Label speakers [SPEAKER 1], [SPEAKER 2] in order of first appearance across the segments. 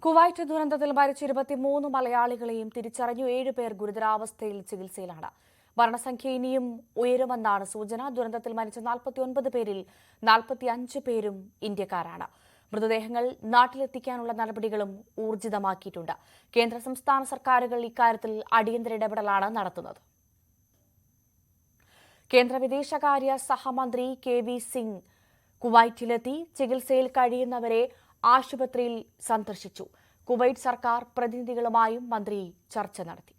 [SPEAKER 1] Kuwait ദുരന്തത്തിൽ മരിച്ച 23 മലയാളികളെയും തിരിച്ചറിഞ്ഞു 7 പേർ ഗുരുതരാവസ്ഥയിൽ ചികിത്സയിലാണ്. മരണസംഖ്യ ഇനിയും ഉയരുമെന്നാണ് സൂചന. ദുരന്തത്തിൽ മരിച്ച 49 പേരിൽ 45 പേരും ഇന്ത്യക്കാരാണ്. മൃതദേഹങ്ങൾ നാട്ടിലെത്തിക്കാനുള്ള നടപടികളും ഊർജിതമാക്കിയിട്ടുണ്ട്. കേന്ദ്ര സംസ്ഥാന സർക്കാരുകൾ ഇക്കാര്യത്തിൽ അടിയന്തര ഇടപെടലാണ് നടത്തുന്നത്. കേന്ദ്ര വിദേശകാര്യ സഹമന്ത്രി കെ.വി. സിംഗ് കുവൈറ്റിലെത്തി ചികിത്സയിൽ കഴിയുന്നവരെ ആശുപത്രിയിൽ സന്ദർശിച്ചു. കുവൈറ്റ് സർക്കാർ പ്രതിനിധികളുമായും മന്ത്രി ചർച്ച നടത്തി.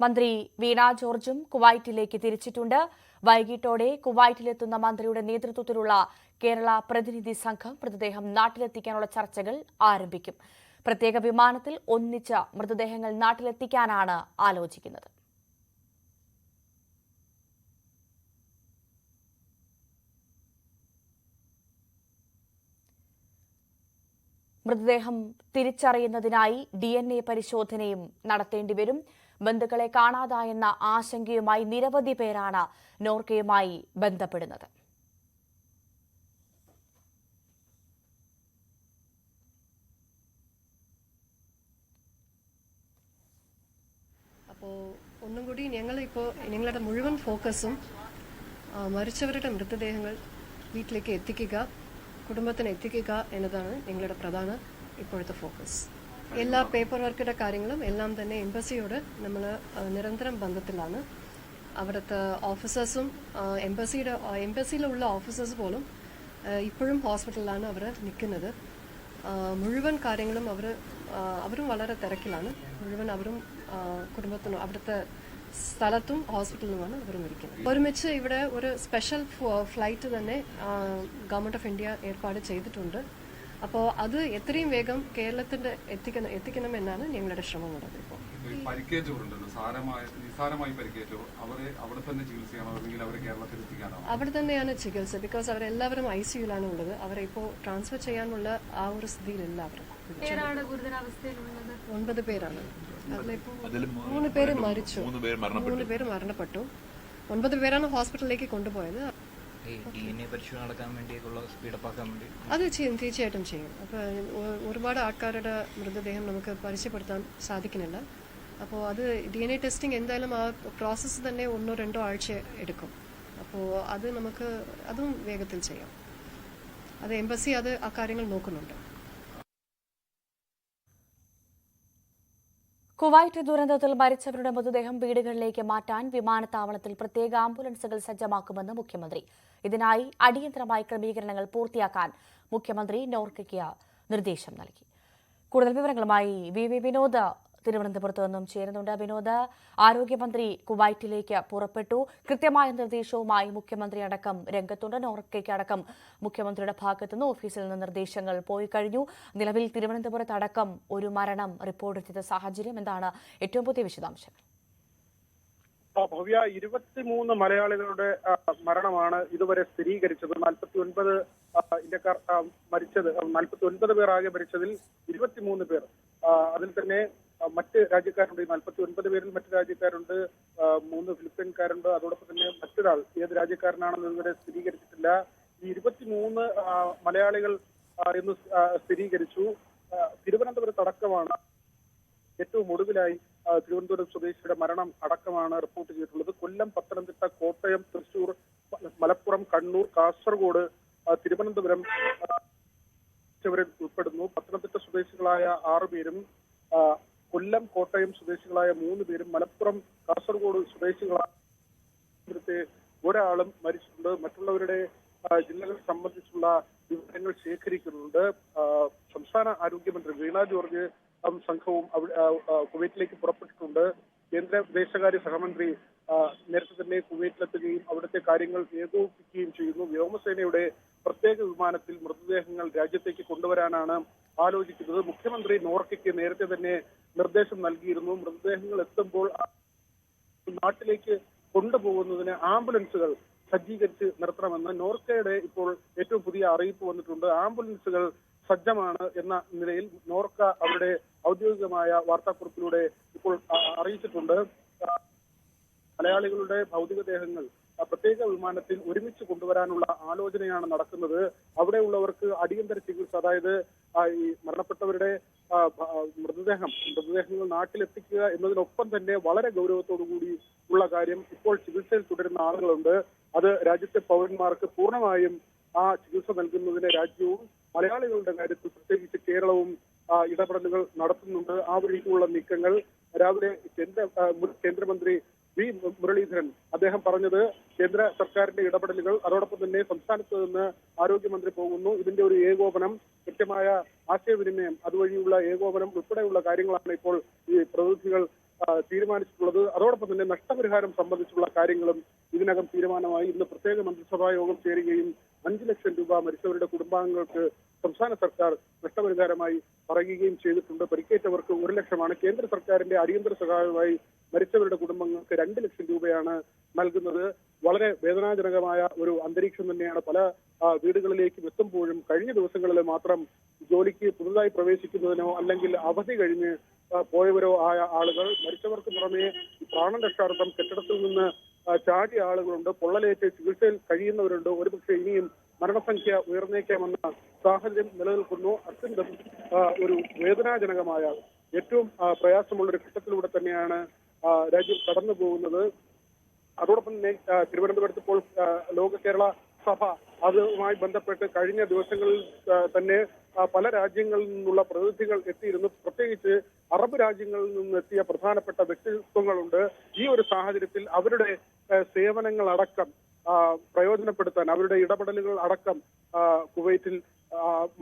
[SPEAKER 1] മന്ത്രി വീണ ജോർജും കുവൈറ്റിലേക്ക് തിരിച്ചിട്ടുണ്ട്. വൈകിട്ടോടെ കുവൈറ്റിലെത്തുന്ന മന്ത്രിയുടെ നേതൃത്വത്തിലുള്ള കേരള പ്രതിനിധി സംഘം മൃതദേഹം നാട്ടിലെത്തിക്കാനുള്ള ചർച്ചകൾ ആരംഭിക്കും. പ്രത്യേക വിമാനത്തിൽ ഒന്നിച്ച മൃതദേഹങ്ങൾ നാട്ടിലെത്തിക്കാനാണ് ആലോചിക്കുന്നത്. മൃതദേഹം തിരിച്ചറിയുന്നതിനായി DNA പരിശോധനയും നടത്തേണ്ടിവരും. ബന്ധുക്കളെ കാണാതായെന്ന ആശങ്കയുമായി നിരവധി പേരാണ് നോർക്കയുമായി ബന്ധപ്പെടുന്നത്.
[SPEAKER 2] അപ്പോൾ ഒന്നും കൂടി ഞങ്ങളുടെ മുഴുവൻ ഫോക്കസും മരിച്ചവരുടെ മൃതദേഹങ്ങൾ വീട്ടിലേക്ക് എത്തിക്കുക, കുടുംബത്തിന് എത്തിക്കുക എന്നതാണ് ഞങ്ങളുടെ പ്രധാന ഇപ്പോഴത്തെ ഫോക്കസ്. എല്ലാ പേപ്പർ വർക്കിൻ്റെ കാര്യങ്ങളും എല്ലാം തന്നെ എംബസിയോട് നമ്മൾ നിരന്തരം ബന്ധത്തിലാണ്. അവിടുത്തെ ഓഫീസേഴ്സും എംബസിയിലുള്ള ഓഫീസേഴ്സ് പോലും ഇപ്പോഴും ഹോസ്പിറ്റലിലാണ് അവർ നിൽക്കുന്നത്. മുഴുവൻ കാര്യങ്ങളും അവരും വളരെ തിരക്കിലാണ്. മുഴുവൻ അവരും കുടുംബത്തിനും അവിടുത്തെ സ്ഥലത്തും ഹോസ്പിറ്റലിലുമാണ് അവരും ഇരിക്കുന്നത്. ഒരുമിച്ച് ഇവിടെ ഒരു സ്പെഷ്യൽ ഫ്ലൈറ്റ് തന്നെ ഗവൺമെന്റ് ഓഫ് ഇന്ത്യ ഏർപ്പാട് ചെയ്തിട്ടുണ്ട്. അപ്പോൾ അത് എത്രയും വേഗം കേരളത്തിന്റെ എത്തിക്കണം എന്നാണ് ഞങ്ങളുടെ ശ്രമം. അവിടെ തന്നെയാണ് ചികിത്സ. ബിക്കോസ് അവരെല്ലാവരും ICUലാണ് ഉള്ളത്. അവരെ ഇപ്പോൾ ട്രാൻസ്ഫർ ചെയ്യാനുള്ള ആ ഒരു സ്ഥിതിയിലല്ല. അവർ 9 പേരാണ്. അതിലിപ്പോൾ 3 പേര് മരിച്ചു, 3 പേര് മരണപ്പെട്ടു. 9 പേരാണ് ഹോസ്പിറ്റലിലേക്ക് കൊണ്ടുപോയത്. അത് തീർച്ചയായിട്ടും ചെയ്യും. അപ്പോൾ ഒരുപാട് ആൾക്കാരുടെ മൃതദേഹം നമുക്ക് പരിചയപ്പെടുത്താൻ സാധിക്കുന്നില്ല. അപ്പോൾ അത് DNA ടെസ്റ്റിംഗ് എന്തായാലും ആ പ്രോസസ്സ് തന്നെ 1-2 ആഴ്ച എടുക്കും. അപ്പോൾ അത് നമുക്ക് അതും വേഗത്തിൽ ചെയ്യാം. അത് എംബസി ആ കാര്യങ്ങൾ നോക്കുന്നുണ്ട്.
[SPEAKER 1] കുവൈറ്റ് ദുരന്തത്തിൽ മരിച്ചവരുടെ മൃതദേഹം വീടുകളിലേക്ക് മാറ്റാൻ വിമാനത്താവളത്തിൽ പ്രത്യേക ആംബുലൻസുകൾ സജ്ജമാക്കുമെന്ന് മുഖ്യമന്ത്രി. ഇതിനായി അടിയന്തരമായി ക്രമീകരണങ്ങൾ പൂർത്തിയാക്കാൻ മുഖ്യമന്ത്രി നോർക്കയ്ക്ക് നിർദ്ദേശം നൽകി. കൂടുതൽ വിവരങ്ങളുമായി വി വിനോദ് തിരുവനന്തപുരത്ത് നിന്നും ചേരുന്നുണ്ട്. വിനോദ്, ആരോഗ്യമന്ത്രി കുവൈറ്റിലേക്ക് പുറപ്പെട്ടു. കൃത്യമായ നിർദ്ദേശവുമായി മുഖ്യമന്ത്രി അടക്കം രംഗത്തുണ്ട്. നോർക്കയ്ക്ക് അടക്കം മുഖ്യമന്ത്രിയുടെ ഭാഗത്തുനിന്ന് ഓഫീസിൽ നിന്ന് നിർദ്ദേശങ്ങൾ പോയി കഴിഞ്ഞു. നിലവിൽ തിരുവനന്തപുരത്ത് അടക്കം ഒരു മരണം റിപ്പോർട്ട് ചെയ്ത സാഹചര്യം. എന്താണ് ഏറ്റവും പുതിയ വിശദാംശങ്ങൾ?
[SPEAKER 3] ഭവ്യ, 23 മലയാളികളുടെ മരണമാണ് ഇതുവരെ സ്ഥിരീകരിച്ചത്. 49 ഇന്ത്യക്കാർ മരിച്ചത്, 49 പേർ ആകെ മരിച്ചതിൽ 23 പേർ അതിൽ തന്നെ മറ്റ് രാജ്യക്കാരുണ്ട്. 49 പേരിൽ മറ്റ് രാജ്യക്കാരുണ്ട്, 3 ഫിലിപ്പീൻകാരുണ്ട്. അതോടൊപ്പം തന്നെ മറ്റൊരാൾ ഏത് രാജ്യക്കാരനാണെന്ന് ഇതുവരെ സ്ഥിരീകരിച്ചിട്ടില്ല. ഈ 23 മലയാളികൾ എന്ന് സ്ഥിരീകരിച്ചു. തിരുവനന്തപുരത്ത് അടക്കമാണ് ഏറ്റവും ഒടുവിലായി തിരുവനന്തപുരം സ്വദേശിയുടെ മരണം അടക്കമാണ് റിപ്പോർട്ട് ചെയ്തിട്ടുള്ളത്. കൊല്ലം, പത്തനംതിട്ട, കോട്ടയം, തൃശൂർ, മലപ്പുറം, കണ്ണൂർ, കാസർഗോഡ്, തിരുവനന്തപുരം ഉൾപ്പെടുന്നു. പത്തനംതിട്ട സ്വദേശികളായ 6 പേരും, കൊല്ലം, കോട്ടയം സ്വദേശികളായ 3 പേരും, മലപ്പുറം, കാസർഗോഡ് സ്വദേശികളായ ഒരാളും മരിച്ചിട്ടുണ്ട്. മറ്റുള്ളവരുടെ ജില്ലകൾ സംബന്ധിച്ചുള്ള വിവരങ്ങൾ ശേഖരിക്കുന്നുണ്ട്. സംസ്ഥാന ആരോഗ്യമന്ത്രി വീണ ജോർജ് സംഘവും കുവൈറ്റിലേക്ക് പുറപ്പെട്ടിട്ടുണ്ട്. കേന്ദ്ര വിദേശകാര്യ സഹമന്ത്രി നേരത്തെ തന്നെ കുവൈറ്റിലെത്തുകയും അവിടുത്തെ കാര്യങ്ങൾ ഏകോപിപ്പിക്കുകയും ചെയ്യുന്നു. വ്യോമസേനയുടെ പ്രത്യേക വിമാനത്തിൽ മൃതദേഹങ്ങൾ രാജ്യത്തേക്ക് കൊണ്ടുവരാനാണ് ആലോചിക്കുന്നത്. മുഖ്യമന്ത്രി നോർക്കയ്ക്ക് നേരത്തെ തന്നെ നിർദ്ദേശം നൽകിയിരുന്നു. മൃതദേഹങ്ങൾ എത്തുമ്പോൾ നാട്ടിലേക്ക് കൊണ്ടുപോകുന്നതിന് ആംബുലൻസുകൾ സജ്ജീകരിച്ച് നിർത്തണമെന്ന്. നോർക്കയുടെ ഇപ്പോൾ ഏറ്റവും പുതിയ അറിയിപ്പ് വന്നിട്ടുണ്ട്. ആംബുലൻസുകൾ സജ്ജമാണ് എന്ന നിലയിൽ നോർക്ക അവരുടെ ഔദ്യോഗികമായ വാർത്താക്കുറിപ്പിലൂടെ ഇപ്പോൾ അറിയിച്ചിട്ടുണ്ട്. മലയാളികളുടെ ഭൗതികദേഹങ്ങൾ പ്രത്യേക വിമാനത്തിൽ ഒരുമിച്ച് കൊണ്ടുവരാനുള്ള ആലോചനയാണ് നടക്കുന്നത്. അവിടെയുള്ളവർക്ക് അടിയന്തര ചികിത്സ, അതായത് ഈ മരണപ്പെട്ടവരുടെ മൃതദേഹങ്ങൾ നാട്ടിലെത്തിക്കുക എന്നതിനൊപ്പം തന്നെ വളരെ ഗൗരവത്തോടു കൂടി ഉള്ള കാര്യം, ഇപ്പോൾ ചികിത്സയിൽ തുടരുന്ന ആളുകളുണ്ട്. അത് രാജ്യത്തെ പൗരന്മാർക്ക് പൂർണ്ണമായും ആ ചികിത്സ നൽകുന്നതിന് രാജ്യവും മലയാളികളുടെ കാര്യത്തിൽ പ്രത്യേകിച്ച് കേരളവും ഇടപെടലുകൾ നടത്തുന്നുണ്ട്. ആ വഴിക്കുള്ള നീക്കങ്ങൾ രാവിലെ കേന്ദ്രമന്ത്രി വി മുരളീധരൻ അദ്ദേഹം പറഞ്ഞത് കേന്ദ്ര സർക്കാരിന്റെ ഇടപെടലുകൾ, അതോടൊപ്പം തന്നെ സംസ്ഥാനത്ത് നിന്ന് ആരോഗ്യമന്ത്രി പോകുന്നു. ഇതിന്റെ ഒരു ഏകോപനം, കൃത്യമായ ആശയവിനിമയം, അതുവഴിയുള്ള ഏകോപനം ഉൾപ്പെടെയുള്ള കാര്യങ്ങളാണ് ഇപ്പോൾ ഈ പ്രതിനിധികൾ തീരുമാനിച്ചിട്ടുള്ളത്. അതോടൊപ്പം തന്നെ നഷ്ടപരിഹാരം സംബന്ധിച്ചുള്ള കാര്യങ്ങളും ഇതിനകം തീരുമാനമായി. ഇന്ന് പ്രത്യേക മന്ത്രിസഭാ യോഗം ചേരുകയും 5 ലക്ഷം രൂപ മരിച്ചവരുടെ കുടുംബാംഗങ്ങൾക്ക് സംസ്ഥാന സർക്കാർ നഷ്ടപരിഹാരമായി പറയുകയും ചെയ്തിട്ടുണ്ട്. പരിക്കേറ്റവർക്ക് 1 ലക്ഷമാണ്. കേന്ദ്ര സർക്കാരിന്റെ അടിയന്തര സഹായമായി മരിച്ചവരുടെ കുടുംബങ്ങൾക്ക് 2 ലക്ഷം രൂപയാണ് നൽകുന്നത്. വളരെ വേദനാജനകമായ ഒരു അന്തരീക്ഷം തന്നെയാണ്. പല വീടുകളിലേക്കും എത്തുമ്പോഴും കഴിഞ്ഞ ദിവസങ്ങളിൽ മാത്രം ജോലിക്ക് പുതുതായി പ്രവേശിക്കുന്നതിനോ അല്ലെങ്കിൽ അവധി കഴിഞ്ഞ് പോയവരോ ആയ ആളുകൾ, മരിച്ചവർക്ക് പുറമെ പ്രാണൻ രക്ഷാർത്ഥം കെട്ടിടത്തിൽ നിന്ന് ചാടിയ ആളുകളുണ്ട്. പൊള്ളലേറ്റ് ചികിത്സയിൽ കഴിയുന്നവരുണ്ട്. ഒരുപക്ഷെ ഇനിയും മരണസംഖ്യ ഉയർന്നേക്കാമെന്ന സാഹചര്യം നിലനിൽക്കുന്നു. അത്യന്തം ഒരു വേദനാജനകമായ, ഏറ്റവും പ്രയാസമുള്ള ഒരു ഘട്ടത്തിലൂടെ തന്നെയാണ് രാജ്യം കടന്നു പോകുന്നത്. അതോടൊപ്പം തന്നെ തിരുവനന്തപുരത്ത് ഇപ്പോൾ ലോക കേരള സഭ, അതുമായി ബന്ധപ്പെട്ട് കഴിഞ്ഞ ദിവസങ്ങളിൽ തന്നെ പല രാജ്യങ്ങളിൽ നിന്നുള്ള പ്രതിനിധികൾ എത്തിയിരുന്നു. പ്രത്യേകിച്ച് അറബ് രാജ്യങ്ങളിൽ നിന്നെത്തിയ പ്രധാനപ്പെട്ട വ്യക്തിത്വങ്ങളുണ്ട്. ഈ ഒരു സാഹചര്യത്തിൽ അവരുടെ സേവനങ്ങൾ അടക്കം പ്രയോജനപ്പെടുത്താൻ, അവരുടെ ഇടപെടലുകൾ അടക്കം കുവൈറ്റിൽ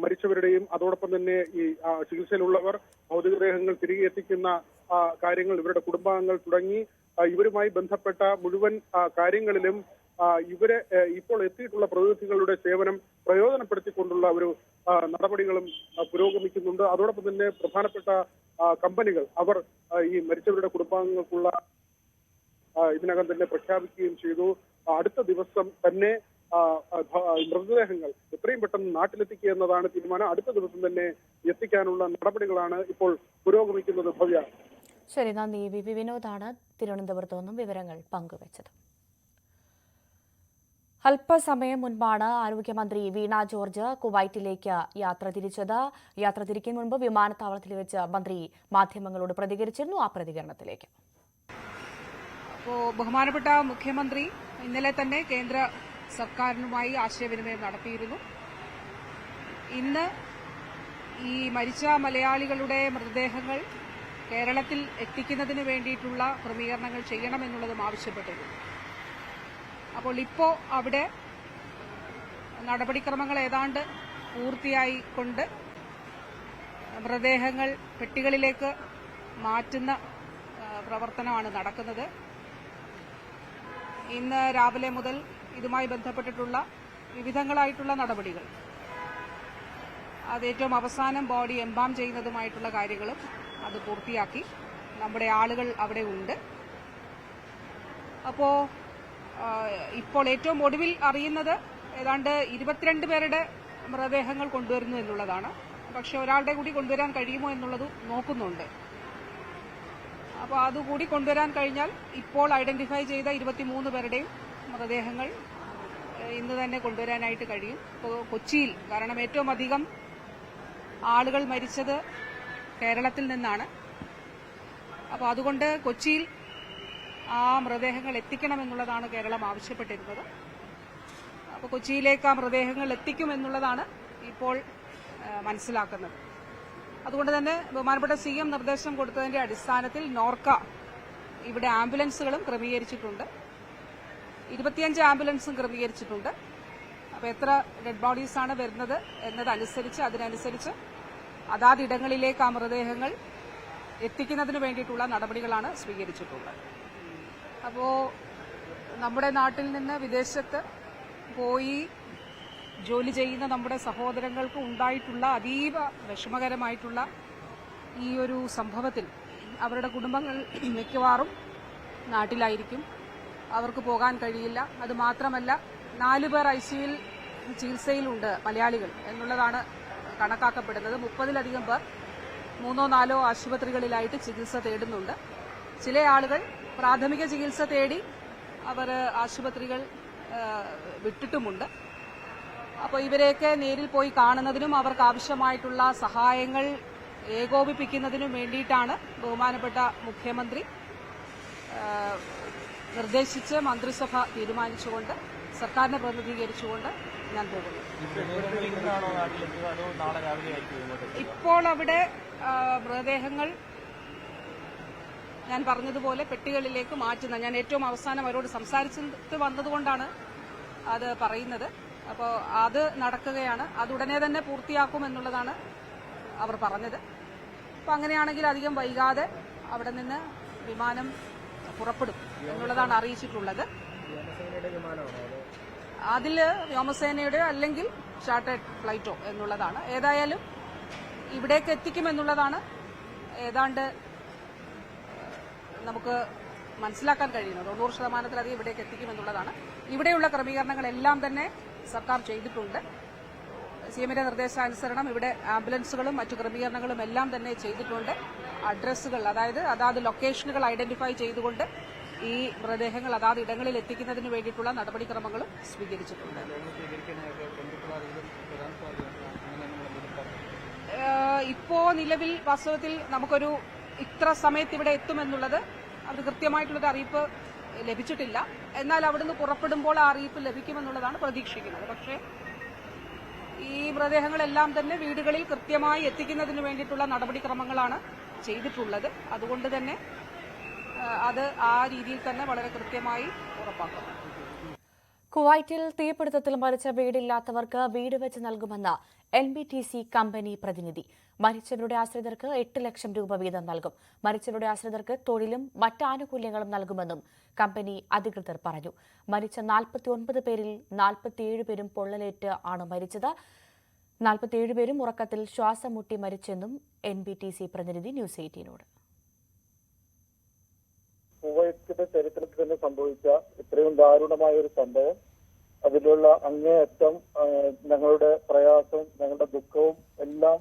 [SPEAKER 3] മരിച്ചവരുടെയും അതോടൊപ്പം തന്നെ ഈ ചികിത്സയിലുള്ളവർ, ഭൗതികദേഹങ്ങൾ തിരികെ എത്തിക്കുന്ന കാര്യങ്ങൾ, ഇവരുടെ കുടുംബാംഗങ്ങൾ തുടങ്ങി ഇവരുമായി ബന്ധപ്പെട്ട മുഴുവൻ കാര്യങ്ങളിലും ഇവരെ ഇപ്പോൾ എത്തിയിട്ടുള്ള പ്രതിനിധികളുടെ സേവനം പ്രയോജനപ്പെടുത്തിക്കൊണ്ടുള്ള ഒരു നടപടികളും പുരോഗമിക്കുന്നുണ്ട്. അതോടൊപ്പം തന്നെ പ്രധാനപ്പെട്ട കമ്പനികൾ അവർ ഈ മരിച്ചവരുടെ കുടുംബാംഗങ്ങൾക്കുള്ള ഇതിനകം തന്നെ പ്രഖ്യാപിക്കുകയും ചെയ്തു. അടുത്ത ദിവസം തന്നെ മൃതദേഹങ്ങൾ എത്രയും പെട്ടെന്ന് നാട്ടിലെത്തിക്കുക എന്നതാണ് തീരുമാനം. അടുത്ത ദിവസം തന്നെ എത്തിക്കാനുള്ള നടപടികളാണ് ഇപ്പോൾ പുരോഗമിക്കുന്നത്. ഭവ്യ.
[SPEAKER 1] ശരി, നന്ദി. വി വിനോദാണ് തിരുവനന്തപുരത്ത് നിന്നും വിവരങ്ങൾ പങ്കുവച്ചത്. അല്പസമയം മുൻപാണ് ആരോഗ്യമന്ത്രി വീണ ജോർജ് കുവൈറ്റിലേക്ക് യാത്ര തിരിച്ചത്. യാത്ര തിരിക്കും മുൻപ് വിമാനത്താവളത്തിൽ വെച്ച് മന്ത്രി മാധ്യമങ്ങളോട് പ്രതികരിച്ചിരുന്നു. ആ പ്രതികരണത്തിലേക്ക്.
[SPEAKER 4] ബഹുമാനപ്പെട്ട മുഖ്യമന്ത്രി ഇന്നലെ തന്നെ കേന്ദ്ര സർക്കാരിനുമായി ആശയവിനിമയം നടത്തിയിരുന്നു. ഇന്ന് ഈ മരിച്ച മലയാളികളുടെ മൃതദേഹങ്ങൾ കേരളത്തിൽ എത്തിക്കുന്നതിന് വേണ്ടിയിട്ടുള്ള ക്രമീകരണങ്ങൾ ചെയ്യണമെന്നുള്ളതും ആവശ്യപ്പെട്ടിരുന്നു. അപ്പോൾ ഇപ്പോൾ അവിടെ നടപടിക്രമങ്ങൾ ഏതാണ്ട് പൂർത്തിയായിക്കൊണ്ട് മൃതദേഹങ്ങൾ പെട്ടികളിലേക്ക് മാറ്റുന്ന പ്രവർത്തനമാണ് നടക്കുന്നത്. ഇന്ന് രാവിലെ മുതൽ ഇതുമായി ബന്ധപ്പെട്ടിട്ടുള്ള വിവിധങ്ങളായിട്ടുള്ള നടപടികൾ, അത് ഏറ്റവും അവസാനം ബോഡി എംബാം ചെയ്യുന്നതുമായിട്ടുള്ള കാര്യങ്ങളും അത് പൂർത്തിയാക്കി. നമ്മുടെ ആളുകൾ അവിടെ ഉണ്ട്. അപ്പോൾ ഇപ്പോൾ ഏറ്റവും ഒടുവിൽ അറിയുന്നത് ഏതാണ്ട് 22 പേരുടെ മൃതദേഹങ്ങൾ കൊണ്ടുവരുന്നു എന്നുള്ളതാണ്. പക്ഷെ ഒരാളുടെ കൂടി കൊണ്ടുവരാൻ കഴിയുമോ എന്നുള്ളത് നോക്കുന്നുണ്ട്. അപ്പോൾ അതുകൂടി കൊണ്ടുവരാൻ കഴിഞ്ഞാൽ ഇപ്പോൾ ഐഡന്റിഫൈ ചെയ്ത 23 പേരുടെയും മൃതദേഹങ്ങൾ ഇന്ന് തന്നെ കൊണ്ടുവരാനായിട്ട് കഴിയും. ഇപ്പോൾ കൊച്ചിയിൽ, കാരണം ഏറ്റവും അധികം ആളുകൾ മരിച്ചത് കേരളത്തിൽ നിന്നാണ്. അപ്പോൾ അതുകൊണ്ട് കൊച്ചിയിൽ ആ മൃതദേഹങ്ങൾ എത്തിക്കണമെന്നുള്ളതാണ് കേരളം ആവശ്യപ്പെട്ടിരുന്നത്. അപ്പോൾ കൊച്ചിയിലേക്ക് ആ മൃതദേഹങ്ങൾ എത്തിക്കുമെന്നുള്ളതാണ് ഇപ്പോൾ മനസ്സിലാക്കുന്നത്. അതുകൊണ്ട് തന്നെ ബഹുമാനപ്പെട്ട CM നിർദ്ദേശം കൊടുത്തതിന്റെ അടിസ്ഥാനത്തിൽ നോർക്ക ഇവിടെ ആംബുലൻസുകളും ക്രമീകരിച്ചിട്ടുണ്ട്. 25 ആംബുലൻസും ക്രമീകരിച്ചിട്ടുണ്ട്. അപ്പോൾ എത്ര ഡെഡ് ബോഡീസാണ് വരുന്നത് എന്നതനുസരിച്ച് അതിനനുസരിച്ച് അതാതിടങ്ങളിലേക്ക് ആ മൃതദേഹങ്ങൾ എത്തിക്കുന്നതിന് വേണ്ടിയിട്ടുള്ള നടപടികളാണ് സ്വീകരിച്ചിട്ടുള്ളത്. അപ്പോൾ നമ്മുടെ നാട്ടിൽ നിന്ന് വിദേശത്ത് പോയി ജോലി ചെയ്യുന്ന നമ്മുടെ സഹോദരങ്ങൾക്ക് ഉണ്ടായിട്ടുള്ള അതീവ വിഷമകരമായിട്ടുള്ള ഈ ഒരു സംഭവത്തിൽ അവരുടെ കുടുംബങ്ങൾ മിക്കവാറും നാട്ടിലായിരിക്കും. അവർക്ക് പോകാൻ കഴിയില്ല. അത് മാത്രമല്ല 4 പേർ ICUവിൽ ചികിത്സയിലുണ്ട് മലയാളികൾ എന്നുള്ളതാണ് കണക്കാക്കപ്പെടുന്നത്. 30-ലധികം പേർ 3-4 ആശുപത്രികളിലായിട്ട് ചികിത്സ തേടുന്നുണ്ട്. ചില ആളുകൾ പ്രാഥമിക ചികിത്സ തേടി അവർ ആശുപത്രികൾ വിട്ടിട്ടുമുണ്ട്. അപ്പോൾ ഇവരെയൊക്കെ നേരിൽ പോയി കാണുന്നതിനും അവർക്ക് ആവശ്യമായിട്ടുള്ള സഹായങ്ങൾ ഏകോപിപ്പിക്കുന്നതിനും വേണ്ടിയിട്ടാണ് ബഹുമാനപ്പെട്ട മുഖ്യമന്ത്രി നിർദ്ദേശിച്ച് മന്ത്രിസഭ തീരുമാനിച്ചുകൊണ്ട് സർക്കാരിനെ പ്രതിനിധീകരിച്ചുകൊണ്ട് ഞാൻ പോകുന്നു. ഇപ്പോൾ അവിടെ മൃതദേഹങ്ങൾ ഞാൻ പറഞ്ഞതുപോലെ പെട്ടികളിലേക്ക് മാറ്റുന്ന, ഞാൻ ഏറ്റവും അവസാനം അവരോട് സംസാരിച്ചിട്ട് വന്നതുകൊണ്ടാണ് അത് പറയുന്നത്. അപ്പോൾ അത് നടക്കുകയാണ്. അത് ഉടനെ തന്നെ പൂർത്തിയാക്കുമെന്നുള്ളതാണ് അവർ പറഞ്ഞത്. അപ്പോൾ അങ്ങനെയാണെങ്കിൽ അധികം വൈകാതെ അവിടെ നിന്ന് വിമാനം പുറപ്പെടും എന്നുള്ളതാണ് അറിയിച്ചിട്ടുള്ളത്. അതിൽ വ്യോമസേനയുടെ അല്ലെങ്കിൽ ചാർട്ടേഡ് ഫ്ലൈറ്റോ എന്നുള്ളതാണ്. ഏതായാലും ഇവിടേക്ക് എത്തിക്കുമെന്നുള്ളതാണ് ഏതാണ്ട് നമുക്ക് മനസ്സിലാക്കാൻ കഴിയുന്നത്. 90% ഇവിടേക്ക് എത്തിക്കുമെന്നുള്ളതാണ്. ഇവിടെയുള്ള ക്രമീകരണങ്ങളെല്ലാം തന്നെ സർക്കാർ ചെയ്തിട്ടുണ്ട്. സിഎമ്മിന്റെ നിർദ്ദേശാനുസരണം ഇവിടെ ആംബുലൻസുകളും മറ്റു ക്രമീകരണങ്ങളും എല്ലാം തന്നെ ചെയ്തിട്ടുണ്ട്. അഡ്രസ്സുകൾ, അതാത് ലൊക്കേഷനുകൾ ഐഡന്റിഫൈ ചെയ്തുകൊണ്ട് ഈ മൃതദേഹങ്ങൾ അതാത് ഇടങ്ങളിൽ എത്തിക്കുന്നതിന് വേണ്ടിയിട്ടുള്ള നടപടിക്രമങ്ങളും സ്വീകരിച്ചിട്ടുണ്ട്. ഇപ്പോ നിലവിൽ വാസ്തവത്തിൽ നമുക്കൊരു ഇത്ര സമയത്ത് ഇവിടെ എത്തുമെന്നുള്ളത് അവർ കൃത്യമായിട്ടുള്ളൊരു അറിയിപ്പ് ലഭിച്ചിട്ടില്ല. എന്നാൽ അവിടുന്ന് പുറപ്പെടുമ്പോൾ ആ അറിയിപ്പ് ലഭിക്കുമെന്നുള്ളതാണ് പ്രതീക്ഷിക്കുന്നത്. പക്ഷേ ഈ മൃതദേഹങ്ങളെല്ലാം തന്നെ വീടുകളിൽ കൃത്യമായി എത്തിക്കുന്നതിന് വേണ്ടിയിട്ടുള്ള നടപടിക്രമങ്ങളാണ് ചെയ്തിട്ടുള്ളത്. അതുകൊണ്ട് തന്നെ അത് ആ രീതിയിൽ തന്നെ വളരെ കൃത്യമായി ഉറപ്പാക്കും.
[SPEAKER 1] കുവൈറ്റിൽ തീപിടുത്തത്തിൽ മരിച്ച വീടില്ലാത്തവർക്ക് വീട് വെച്ച് നൽകുമെന്ന് NBTC കമ്പനി പ്രതിനിധി. മരിച്ചവരുടെ ആശ്രിതർക്ക് 8 ലക്ഷം രൂപ വീതം നൽകും. മരിച്ചവരുടെ ആശ്രിതർക്ക് തൊഴിലും മറ്റ് ആനുകൂല്യങ്ങളും നൽകുമെന്നും കമ്പനി അധികൃതർ പറഞ്ഞു. മരിച്ച 49 പേരിൽ 47 പേരും പൊള്ളലേറ്റ് ആണ് മരിച്ചത്. 47 പേരും ഉറക്കത്തിൽ ശ്വാസം മുട്ടി മരിച്ചെന്നും NBTC പ്രതിനിധി ന്യൂസ് 18നോട്.
[SPEAKER 3] കുവൈറ്റിന്റെ ചരിത്രത്തിൽ തന്നെ സംഭവിച്ച ഇത്രയും ദാരുണമായ ഒരു സംഭവം, അതിലുള്ള അങ്ങേയറ്റം ഞങ്ങളുടെ പ്രയാസവും ഞങ്ങളുടെ ദുഃഖവും എല്ലാം